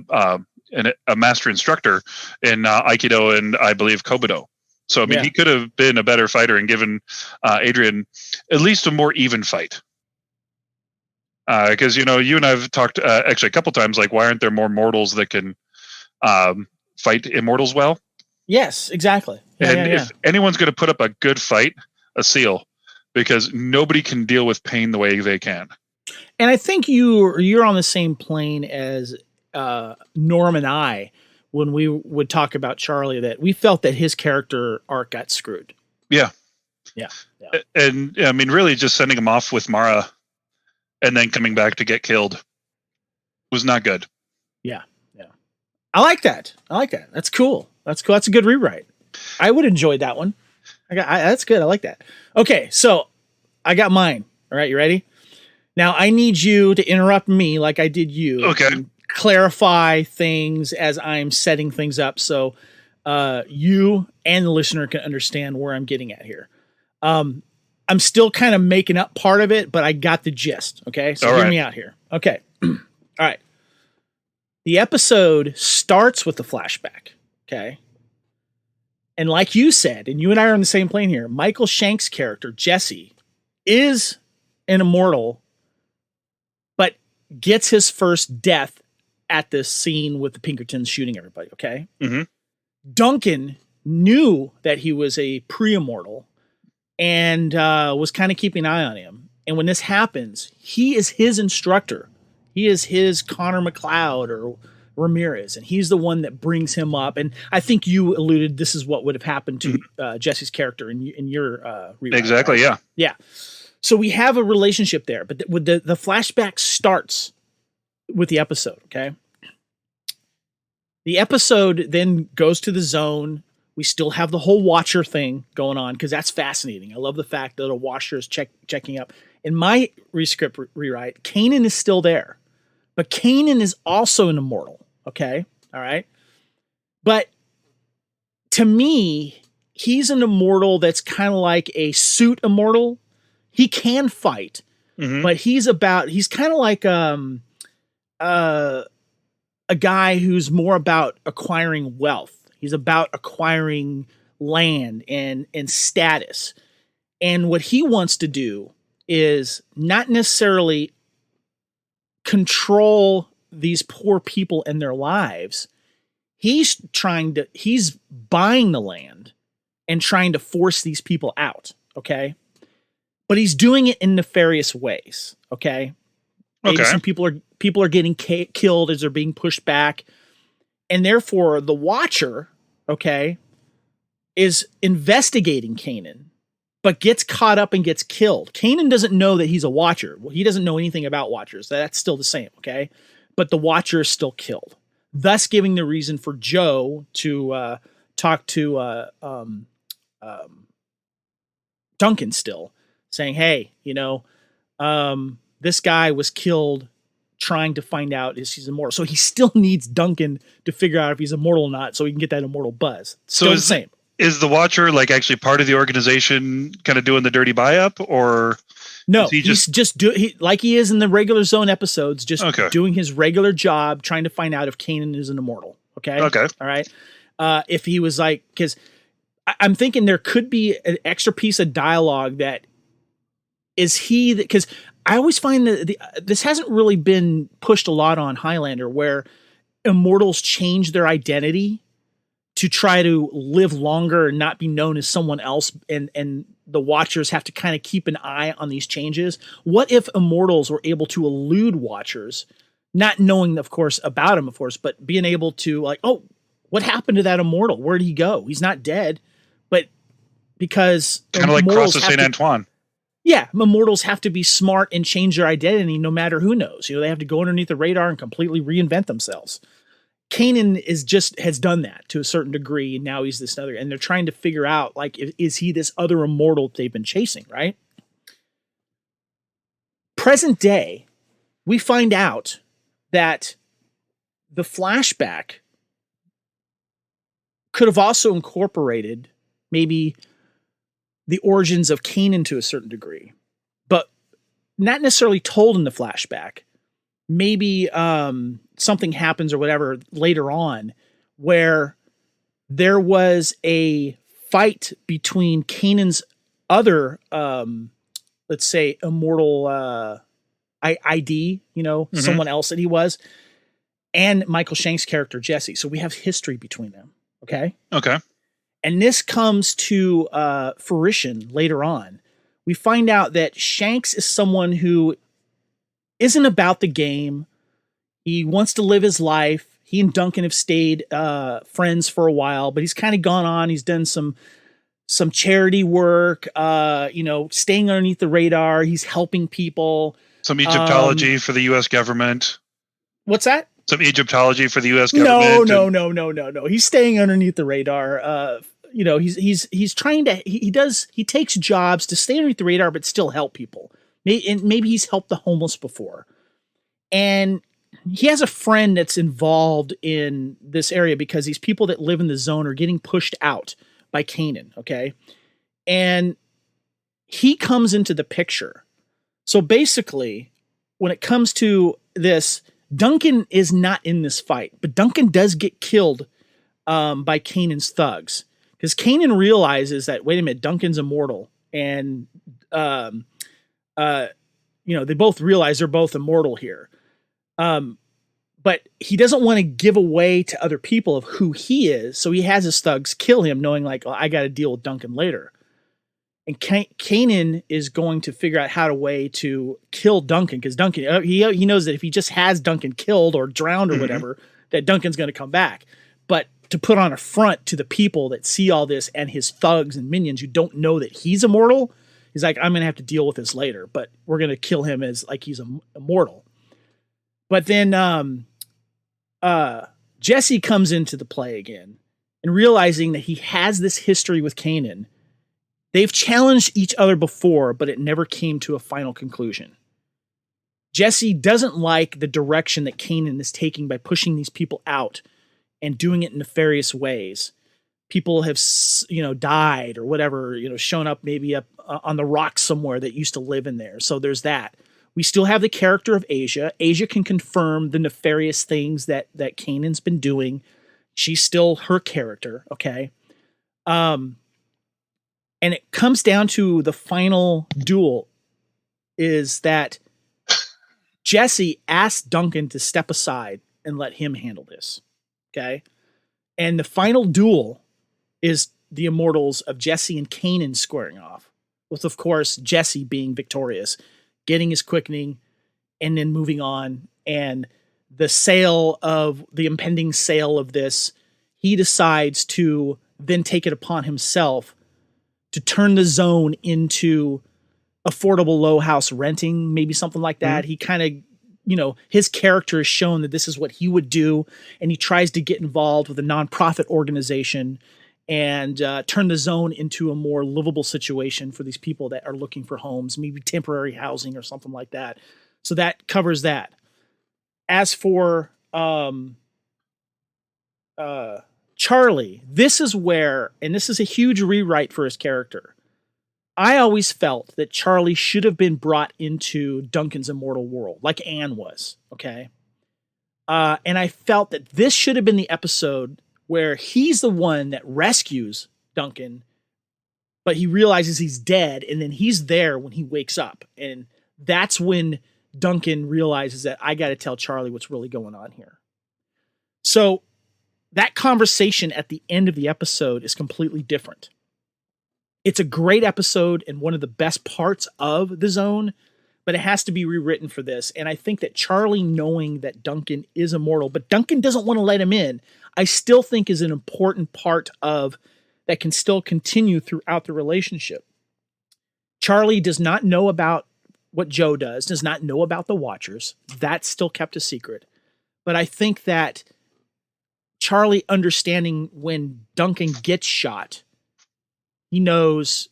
master instructor in Aikido and I believe Kobudo. So I mean, he could have been a better fighter and given Adrian at least a more even fight. Because you and I've talked actually a couple times, like, why aren't there more mortals that can fight immortals well? Yes, exactly. If anyone's going to put up a good fight, a seal, because nobody can deal with pain the way they can. And I think you're on the same plane as Norm and I when we would talk about Charlie, that we felt that his character arc got screwed. Yeah. Yeah. And I mean, really just sending him off with Mara and then coming back to get killed was not good. Yeah. Yeah. I like that. That's cool. That's a good rewrite. I would enjoy that one. That's good. I like that. Okay. So I got mine. All right. You ready? Now I need you to interrupt me like I did you. Okay. And clarify things as I'm setting things up so you and the listener can understand where I'm getting at here. I'm still kind of making up part of it, but I got the gist. Okay. So hear me out here. Okay. All right. The episode starts with the flashback. Okay. And like you said, and you and I are on the same plane here, Michael Shanks' character, Jesse, is an immortal, but gets his first death at this scene with the Pinkertons shooting everybody. Okay. Mm-hmm. Duncan knew that he was a pre-immortal and was kind of keeping an eye on him. And when this happens, he is his instructor. He is his Connor McLeod or Ramirez, and he's the one that brings him up. And I think you alluded this is what would have happened to Jesse's character in your rewrite. Exactly, right? Yeah. Yeah. So we have a relationship there, but the flashback starts with the episode, okay? The episode then goes to the zone. We still have the whole Watcher thing going on because that's fascinating. I love the fact that a Watcher is checking up. In my script rewrite, Kanan is still there, but Kanan is also an immortal, okay? All right? But to me, he's an immortal that's kind of like a suit immortal. He can fight, but he's kind of like a guy who's more about acquiring wealth. He's about acquiring land and status. And what he wants to do is not necessarily control these poor people and their lives. He's buying the land and trying to force these people out. Okay. But he's doing it in nefarious ways. Okay. Maybe some people are getting killed as they're being pushed back. And therefore the Watcher, okay, is investigating Kanan, but gets caught up and gets killed. Kanan doesn't know that he's a Watcher. Well, he doesn't know anything about Watchers. That's still the same. Okay. But the Watcher is still killed, thus giving the reason for Joe to talk to Duncan still, saying, hey, this guy was killed trying to find out if he's immortal. So he still needs Duncan to figure out if he's immortal or not so he can get that immortal buzz. Still the same. Is the Watcher like actually part of the organization kind of doing the dirty buy-up, or... No, he's like he is in the regular Zone episodes, just doing his regular job, trying to find out if Kanan is an immortal. Okay. Okay. All right. If he was like, because I'm thinking there could be an extra piece of dialogue that is he, because I always find that this hasn't really been pushed a lot on Highlander, where immortals change their identity to try to live longer and not be known as someone else. And the Watchers have to kind of keep an eye on these changes. What if immortals were able to elude Watchers, not knowing, of course, about him, of course, but being able to like, oh, what happened to that immortal? Where'd he go? He's not dead, but because kind of like Cross of St. Antoine. Yeah, immortals have to be smart and change their identity no matter who knows. They have to go underneath the radar and completely reinvent themselves. Kanan has done that to a certain degree, and now he's this other, and they're trying to figure out, like, is he this other immortal that they've been chasing, right? Present day, we find out that the flashback could have also incorporated maybe the origins of Kanan to a certain degree, but not necessarily told in the flashback. Maybe something happens or whatever later on where there was a fight between Kanan's other, let's say, immortal ID, someone else that he was, and Michael Shanks' character, Jesse. So we have history between them. Okay. Okay. And this comes to fruition later on. We find out that Shanks is someone who isn't about the game. He wants to live his life. He and Duncan have stayed friends for a while, but he's kind of gone on. He's done some charity work, staying underneath the radar. He's helping people. Some Egyptology for the U.S. government. What's that? Some Egyptology for the U.S. government. No. He's staying underneath the radar. He's trying to. He takes jobs to stay underneath the radar, but still help people. Maybe he's helped the homeless before, and he has a friend that's involved in this area because these people that live in the zone are getting pushed out by Kanan. Okay, and he comes into the picture. So basically, when it comes to this, Duncan is not in this fight, but Duncan does get killed by Kanan's thugs because Kanan realizes that, wait a minute, Duncan's immortal. And, they both realize they're both immortal here. But he doesn't want to give away to other people of who he is. So he has his thugs kill him knowing like, I got to deal with Duncan later. And Kanan is going to figure out how to kill Duncan because Duncan, he knows that if he just has Duncan killed or drowned or whatever, that Duncan's going to come back. But to put on a front to the people that see all this and his thugs and minions who don't know that he's immortal, he's like, I'm going to have to deal with this later, but we're going to kill him as like he's immortal. But then Jesse comes into the play again and realizing that he has this history with Kanan. They've challenged each other before, but it never came to a final conclusion. Jesse doesn't like the direction that Kanan is taking by pushing these people out and doing it in nefarious ways. People have, died or whatever, shown up maybe up on the rocks somewhere that used to live in there. So there's that. We still have the character of Asia. Asia can confirm the nefarious things that Kanan's been doing. She's still her character, okay? And it comes down to the final duel is that Jesse asked Duncan to step aside and let him handle this. Okay. And the final duel is the immortals of Jesse and Kanan squaring off with, of course, Jesse being victorious, getting his quickening and then moving on. And the impending sale of this, he decides to then take it upon himself to turn the zone into affordable low house renting, maybe something like that. He kind of, his character is shown that this is what he would do. And he tries to get involved with a nonprofit organization and turn the zone into a more livable situation for these people that are looking for homes, maybe temporary housing or something like that. So that covers that. As for Charlie, this is where, and this is a huge rewrite for his character. I always felt that Charlie should have been brought into Duncan's immortal world, like Anne was, okay? And I felt that this should have been the episode where he's the one that rescues Duncan, but he realizes he's dead, and then he's there when he wakes up. And that's when Duncan realizes that I got to tell Charlie what's really going on here. So that conversation at the end of the episode is completely different. It's a great episode and one of the best parts of The Zone, but it has to be rewritten for this. And I think that Charlie knowing that Duncan is immortal, but Duncan doesn't want to let him in, I still think is an important part of that can still continue throughout the relationship. Charlie does not know about what Joe does not know about the Watchers. That's still kept a secret. But I think that Charlie understanding when Duncan gets shot, he knows,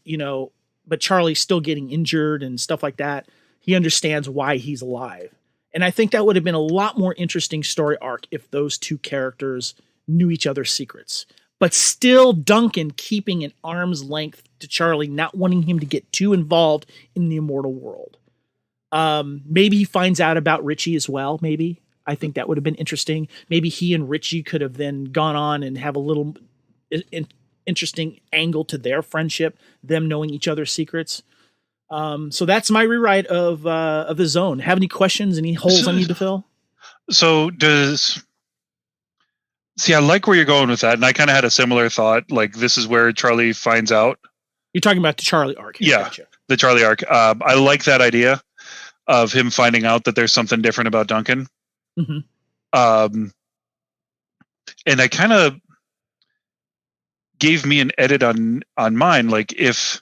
but Charlie's still getting injured and stuff like that. He understands why he's alive. And I think that would have been a lot more interesting story arc if those two characters knew each other's secrets. But still Duncan keeping an arm's length to Charlie, not wanting him to get too involved in the immortal world. Maybe he finds out about Richie as well, maybe. I think that would have been interesting. Maybe he and Richie could have then gone on and have a little interesting angle to their friendship, them knowing each other's secrets. So that's my rewrite of The Zone. Have any questions? Any holes I need to fill? So I like where you're going with that, and I kind of had a similar thought. Like, this is where Charlie finds out. You're talking about the Charlie arc. Yeah, gotcha. The Charlie arc. I like that idea of him finding out that there's something different about Duncan. Mm-hmm. And I kind of gave me an edit on mine. Like, if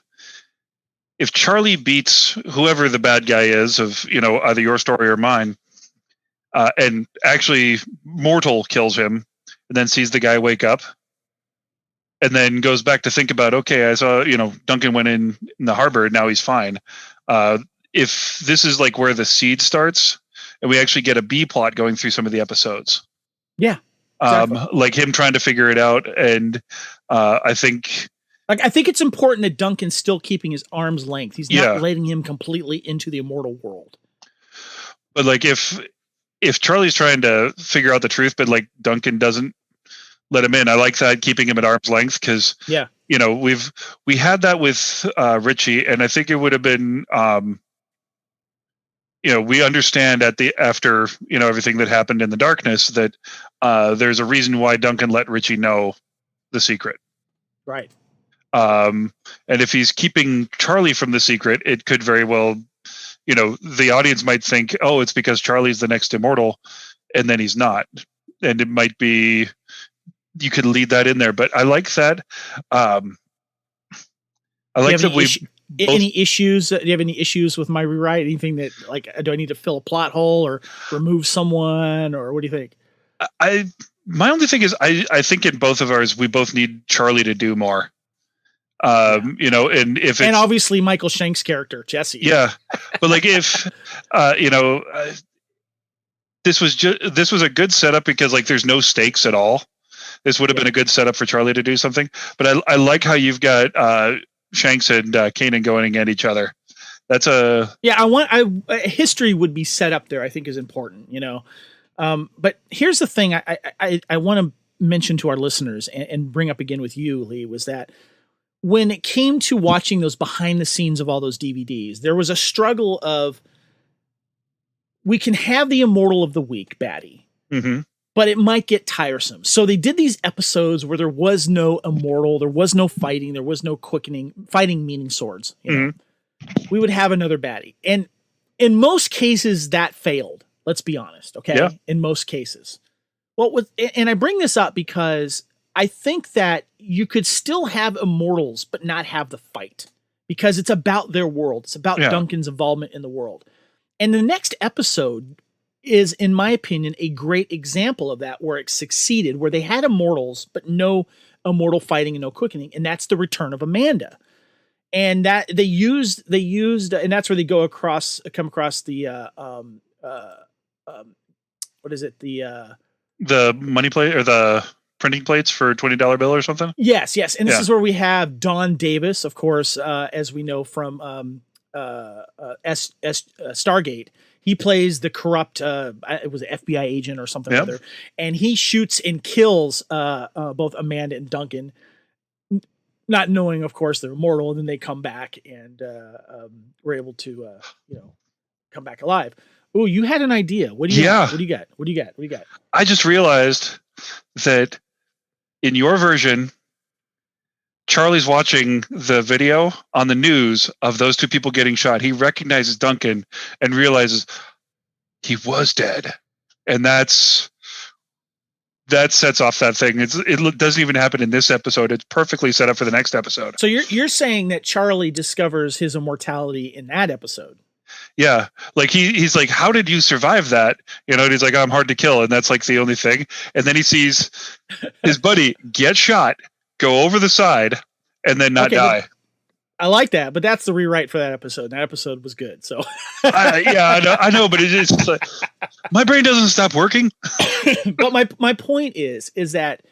Charlie beats whoever the bad guy is of, either your story or mine, and actually Mortal kills him and then sees the guy wake up and then goes back to think about, okay, I saw, Duncan went in the harbor. Now he's fine. If this is like where the seed starts and we actually get a B plot going through some of the episodes. Yeah. Exactly. Like him trying to figure it out. And I think it's important that Duncan's still keeping his arm's length. He's not letting him completely into the immortal world. But like if Charlie's trying to figure out the truth, but like Duncan doesn't let him in, I like that, keeping him at arm's length, because we had that with Richie, and I think it would have been we understand after everything that happened in the darkness that there's a reason why Duncan let Richie know the secret. Right. And if he's keeping Charlie from the secret, it could very well, the audience might think, oh, it's because Charlie's the next immortal, and then he's not. And it might be, you could lead that in there, but I like that. I like that we've any issues. Do you have any issues with my rewrite? Anything that, like, do I need to fill a plot hole or remove someone, or what do you think? My only thing is, I think in both of ours, we both need Charlie to do more. And if and obviously Michael Shanks' character, Jesse. Yeah. But like, if, this was a good setup because like, there's no stakes at all. This would have been a good setup for Charlie to do something, but I like how you've got, Shanks and Kanan going at each other. That's history would be set up there. I think is important, but here's the thing I want to mention to our listeners and bring up again with you, Lee, was that when it came to watching those behind the scenes of all those DVDs, there was a struggle of, we can have the Immortal of the Week baddie, but it might get tiresome. So they did these episodes where there was no immortal, there was no fighting, there was no quickening, fighting meaning swords. We would have another baddie. And in most cases that failed. Let's be honest. Okay. Yeah. In most cases. And I bring this up because I think that you could still have immortals, but not have the fight, because it's about their world. It's about Duncan's involvement in the world. And the next episode is, in my opinion, a great example of that, where it succeeded, where they had immortals, but no immortal fighting and no quickening. And that's the return of Amanda. And that they used, and that's where they come across the, what is it? The money plate or the printing plates for $20 bill or something. Yes. And this is where we have Don Davis, of course, as we know from Stargate. He plays the corrupt, it was an FBI agent or something or other, and he shoots and kills both Amanda and Duncan, not knowing, of course, they're immortal, and then they come back and we're able to, come back alive. Oh, you had an idea. What do you got? What do you got? I just realized that in your version, Charlie's watching the video on the news of those two people getting shot. He recognizes Duncan and realizes he was dead. And that's that sets off that thing. It doesn't even happen in this episode. It's perfectly set up for the next episode. So you're saying that Charlie discovers his immortality in that episode? Yeah, like he's like, how did you survive that? And he's like, I'm hard to kill, and that's like the only thing. And then he sees his buddy get shot, go over the side, and then not die. I like that, but that's the rewrite for that episode. That episode was good. So I know, but it's like, my brain doesn't stop working. But my point is that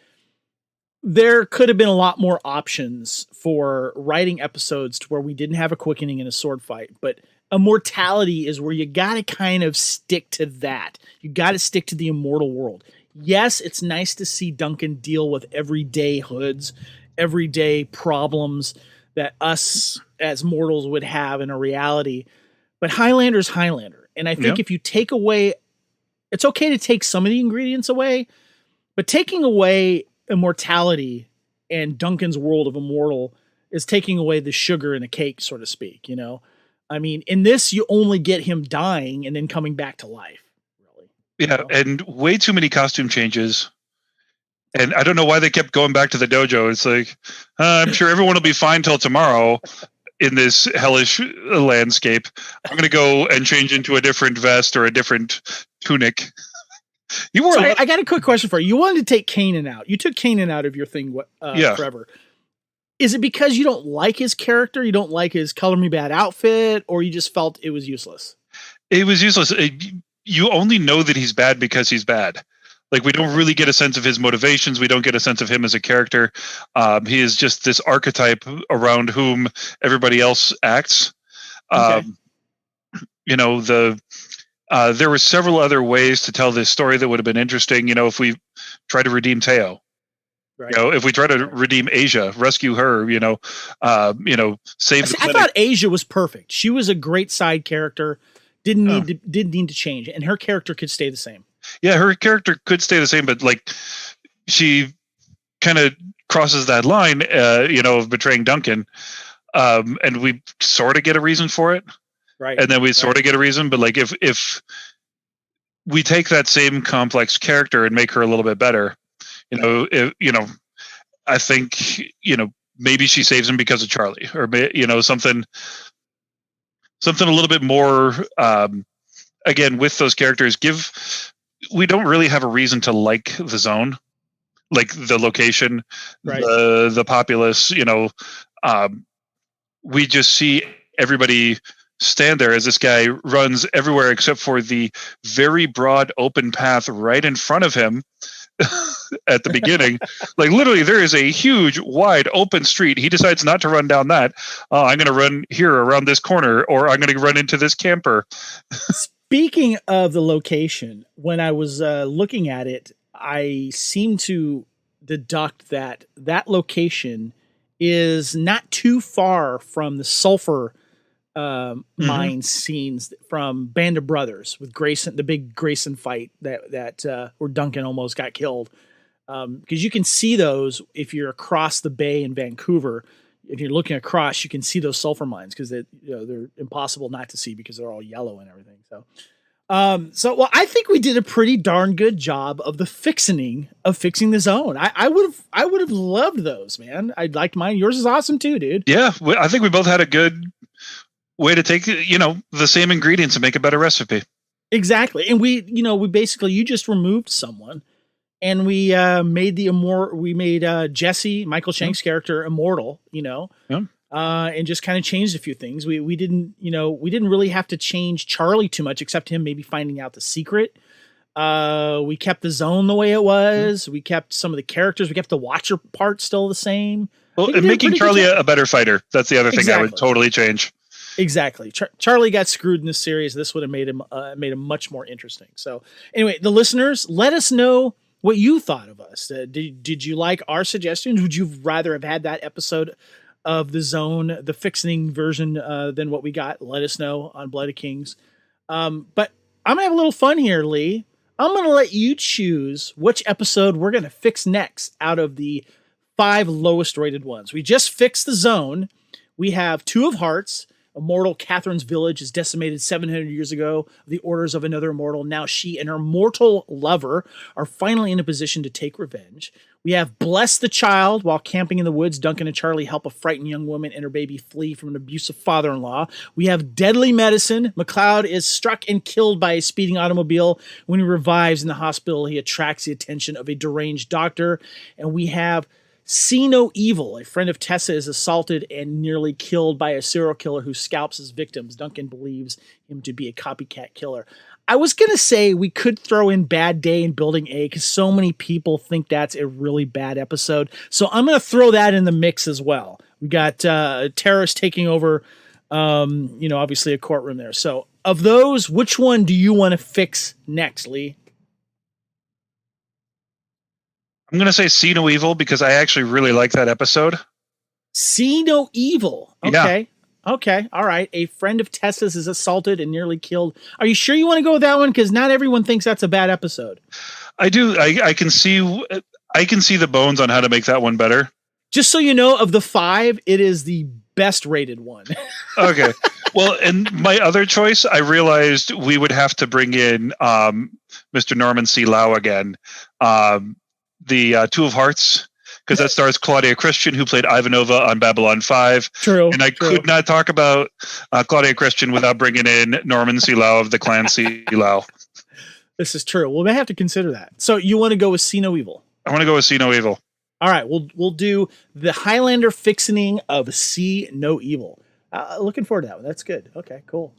there could have been a lot more options for writing episodes to where we didn't have a quickening and a sword fight, but immortality is where you got to kind of stick to that. You got to stick to the immortal world. Yes, it's nice to see Duncan deal with everyday hoods, everyday problems that us as mortals would have in a reality. But Highlander's Highlander. And I think if you take away, it's okay to take some of the ingredients away, but taking away immortality and Duncan's world of immortal is taking away the sugar in a cake, so to speak, I mean, in this, you only get him dying and then coming back to life. Really. Yeah, and way too many costume changes. And I don't know why they kept going back to the dojo. It's like, I'm sure everyone will be fine till tomorrow in this hellish landscape. I'm going to go and change into a different vest or a different tunic. I got a quick question for you. You wanted to take Kanan out. You took Kanan out of your thing forever. Is it because you don't like his character? You don't like his color me bad outfit, or you just felt it was useless? It was useless. You only know that he's bad because he's bad. Like, we don't really get a sense of his motivations. We don't get a sense of him as a character. He is just this archetype around whom everybody else acts. Okay. There were several other ways to tell this story that would have been interesting. If we try to redeem Teo, right. If we try to redeem Asia, rescue her, save. I thought Asia was perfect. She was a great side character. Didn't need to change, and her character could stay the same. Yeah, her character could stay the same, but like, she kind of crosses that line, of betraying Duncan, and we sort of get a reason for it, right? And then we sort of get a reason, but like, if we take that same complex character and make her a little bit better, I think maybe she saves him because of Charlie, or something a little bit more. Again, with those characters, we don't really have a reason to like the zone, like the location, right. the populace, we just see everybody stand there as this guy runs everywhere except for the very broad open path right in front of him at the beginning. Like, literally, there is a huge, wide open street. He decides not to run down that. I'm going to run here around this corner, or I'm going to run into this camper. Speaking of the location, when I was looking at it, I seem to deduct that location is not too far from the sulfur mine scenes from Band of Brothers with Grayson, the big Grayson fight that where Duncan almost got killed. Because you can see those if you're across the bay in Vancouver. If you're looking across, you can see those sulfur mines because they're impossible not to see because they're all yellow and everything. So I think we did a pretty darn good job of the fixing the zone. I would have loved those, man. I liked mine. Yours is awesome too, dude. Yeah, I think we both had a good way to take the same ingredients and make a better recipe. Exactly, and we basically, you just removed someone. And we made Jesse, Michael Shanks' character, immortal, and just kind of changed a few things. We didn't really have to change Charlie too much, except him maybe finding out the secret. We kept the zone the way it was. Mm-hmm. We kept some of the characters. We kept the Watcher part still the same. Well, and making Charlie a better fighter. That's the other thing I would totally change. Exactly. Charlie got screwed in this series. This would have made him much more interesting. So anyway, the listeners, let us know what you thought of us. Did you like our suggestions? Would you rather have had that episode of The Zone, the fixing version, than what we got? Let us know on Blood of Kings. But I'm going to have a little fun here, Lee. I'm going to let you choose which episode we're going to fix next out of the 5 lowest rated ones. We just fixed The Zone. We have 2 of Hearts. Immortal Catherine's village is decimated 700 years ago. The orders of another immortal. Now she and her mortal lover are finally in a position to take revenge. We have Bless the Child. While camping in the woods, Duncan and Charlie help a frightened young woman and her baby flee from an abusive father-in-law. We have Deadly Medicine. McLeod is struck and killed by a speeding automobile. When he revives in the hospital, he attracts the attention of a deranged doctor. And we have See No Evil. A friend of Tessa is assaulted and nearly killed by a serial killer who scalps his victims. Duncan believes him to be a copycat killer. I was going to say we could throw in Bad Day in Building A because so many people think that's a really bad episode. So I'm going to throw that in the mix as well. We got terrorists taking over, obviously a courtroom there. So of those, which one do you want to fix next, Lee? I'm going to say See No Evil because I actually really like that episode. See No Evil. Okay. Yeah. Okay. All right. A friend of Tessa's is assaulted and nearly killed. Are you sure you want to go with that one? Because not everyone thinks that's a bad episode. I do. I can see the bones on how to make that one better. Just so you know, of the 5, it is the best rated one. Okay. Well, and my other choice, I realized we would have to bring in Mr. Norman C. Lau again. The Two of Hearts, because that stars Claudia Christian, who played Ivanova on Babylon 5. True. And I could not talk about Claudia Christian without bringing in Norman C. Lau of the Clan C. Lau. This is true. We may have to consider that. So you want to go with See No Evil? I want to go with See No Evil. All right. We'll do the Highlander Fixening of See No Evil. Looking forward to that one. That's good. Okay, cool.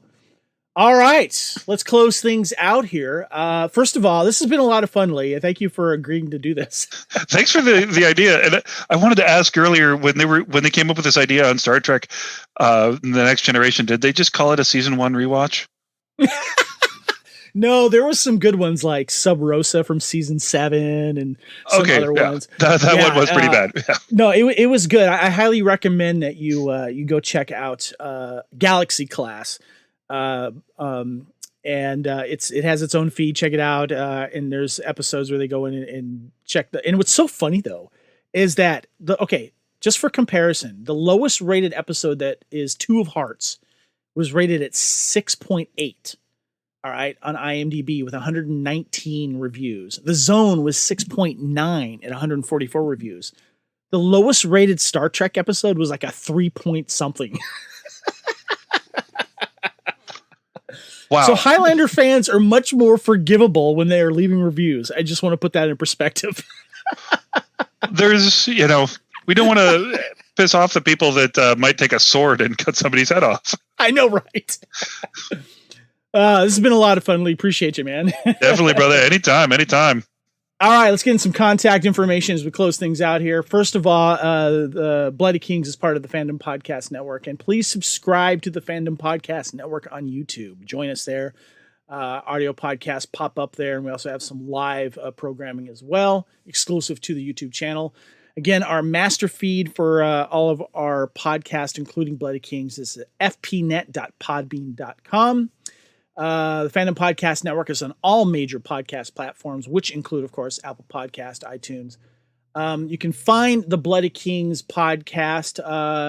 All right, let's close things out here. First of all, this has been a lot of fun, Lee. Thank you for agreeing to do this. Thanks for the idea. And I wanted to ask earlier when they came up with this idea on Star Trek, The Next Generation, did they just call it a season 1 rewatch? No, there was some good ones like Sub Rosa from season 7 and some other ones. That one was pretty bad. Yeah. No, it was good. I highly recommend that you go check out Galaxy Class. It has its own feed. Check it out. And there's episodes where they go in and check and what's so funny though is that just for comparison, the lowest rated episode that is Two of Hearts was rated at 6.8. All right, on IMDb with 119 reviews. The Zone was 6.9 at 144 reviews. The lowest rated Star Trek episode was like a 3 point something. Wow. So Highlander fans are much more forgivable when they are leaving reviews. I just want to put that in perspective. There's, we don't want to piss off the people that might take a sword and cut somebody's head off. I know, right? This has been a lot of fun, Lee. Appreciate you, man. Definitely, brother. Anytime. All right, let's get in some contact information as we close things out here. First of all, the Bloody Kings is part of the Fandom Podcast Network, and please subscribe to the Fandom Podcast Network on YouTube. Join us there. Audio podcasts pop up there, and we also have some live programming as well, exclusive to the YouTube channel. Again, our master feed for all of our podcasts, including Bloody Kings, is fpnet.podbean.com. The Fandom Podcast Network is on all major podcast platforms, which include, of course, Apple Podcast, iTunes. You can find the Bloody Kings podcast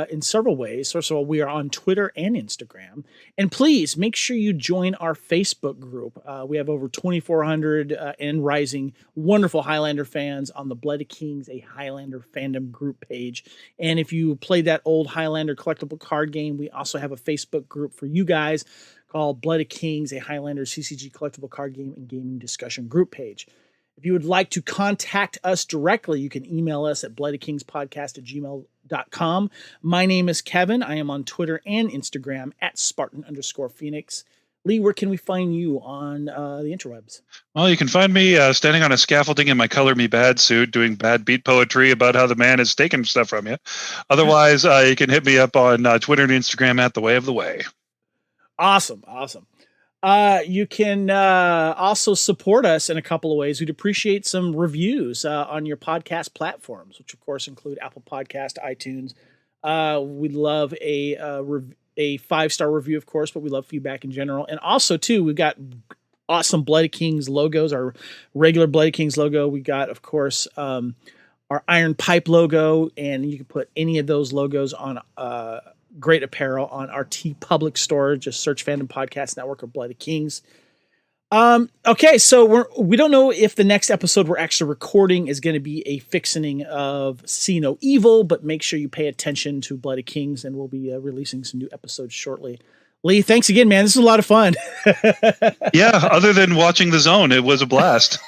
in several ways. First of all, we are on Twitter and Instagram. And please make sure you join our Facebook group. We have over 2,400 and rising wonderful Highlander fans on the Bloody Kings, a Highlander fandom group page. And if you played that old Highlander collectible card game, we also have a Facebook group for you guys called Bloody Kings, a Highlander CCG collectible card game and gaming discussion group page. If you would like to contact us directly, you can email us at bloodykingspodcast@gmail.com. My name is Kevin. I am on Twitter and Instagram at Spartan_Phoenix. Lee, where can we find you on the interwebs? Well, you can find me standing on a scaffolding in my Color Me Bad suit doing bad beat poetry about how the man is taking stuff from you. Otherwise, you can hit me up on Twitter and Instagram at The Way of the Way. Awesome. You can also support us in a couple of ways. We'd appreciate some reviews on your podcast platforms, which of course include Apple Podcast, iTunes. We'd love a 5-star review, of course, but we love feedback in general. And also, too, we've got awesome Bloody Kings logos, our regular Bloody Kings logo. We got, of course, our Iron Pipe logo, and you can put any of those logos on great apparel on our T Public store. Just search Fandom Podcast Network or Blood of Kings. Okay, so we don't know if the next episode we're actually recording is going to be a fixing of See No Evil, but make sure you pay attention to Blood of Kings, and we'll be releasing some new episodes shortly. Lee, thanks again, man. This is a lot of fun. Yeah, other than watching The Zone, it was a blast.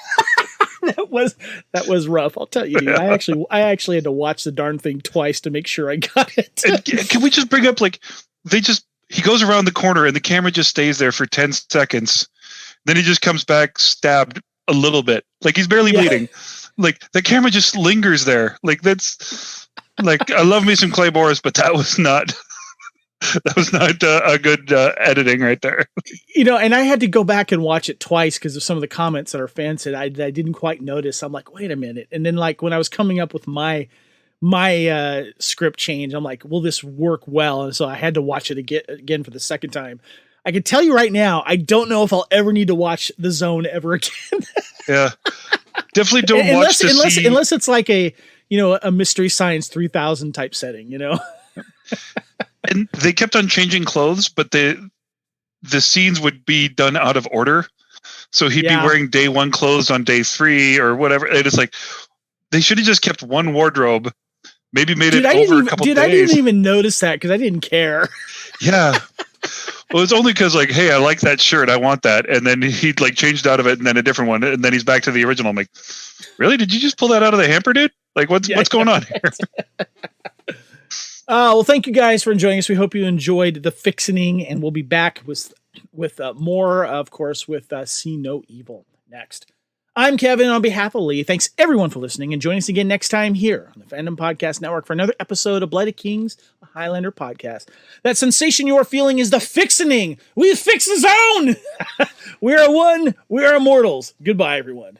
that was rough. I'll tell you, dude. I actually had to watch the darn thing twice to make sure I got it. And can we just bring up, like, he goes around the corner and the camera just stays there for 10 seconds. Then he just comes back stabbed a little bit. Like, he's barely bleeding. Like, the camera just lingers there. Like, that's like, I love me some Claymores, but that was not a good editing right there. And I had to go back and watch it twice because of some of the comments that our fans said I didn't quite notice. I'm like, wait a minute. And then, like, when I was coming up with my script change, I'm like, will this work well? And so I had to watch it again for the second time. I can tell you right now, I don't know if I'll ever need to watch The Zone ever again. Yeah, definitely don't watch unless it's like a Mystery Science 3000 type setting, And they kept on changing clothes, but the scenes would be done out of order. So he'd be wearing day 1 clothes on day 3 or whatever. And it's like, they should have just kept one wardrobe, maybe made it over a couple days. I didn't even notice that because I didn't care. Yeah. Well, it's only because, like, hey, I like that shirt. I want that. And then he'd, like, changed out of it and then a different one. And then he's back to the original. I'm like, really? Did you just pull that out of the hamper, dude? Like, what's going on here? Well, thank you guys for joining us. We hope you enjoyed The Fixening, and we'll be back with more, of course, with See No Evil next. I'm Kevin on behalf of Lee. Thanks everyone for listening, and join us again next time here on the Fandom Podcast Network for another episode of Blood of Kings, a Highlander podcast. That sensation you are feeling is The Fixening. We fix the zone. We are one. We are immortals. Goodbye, everyone.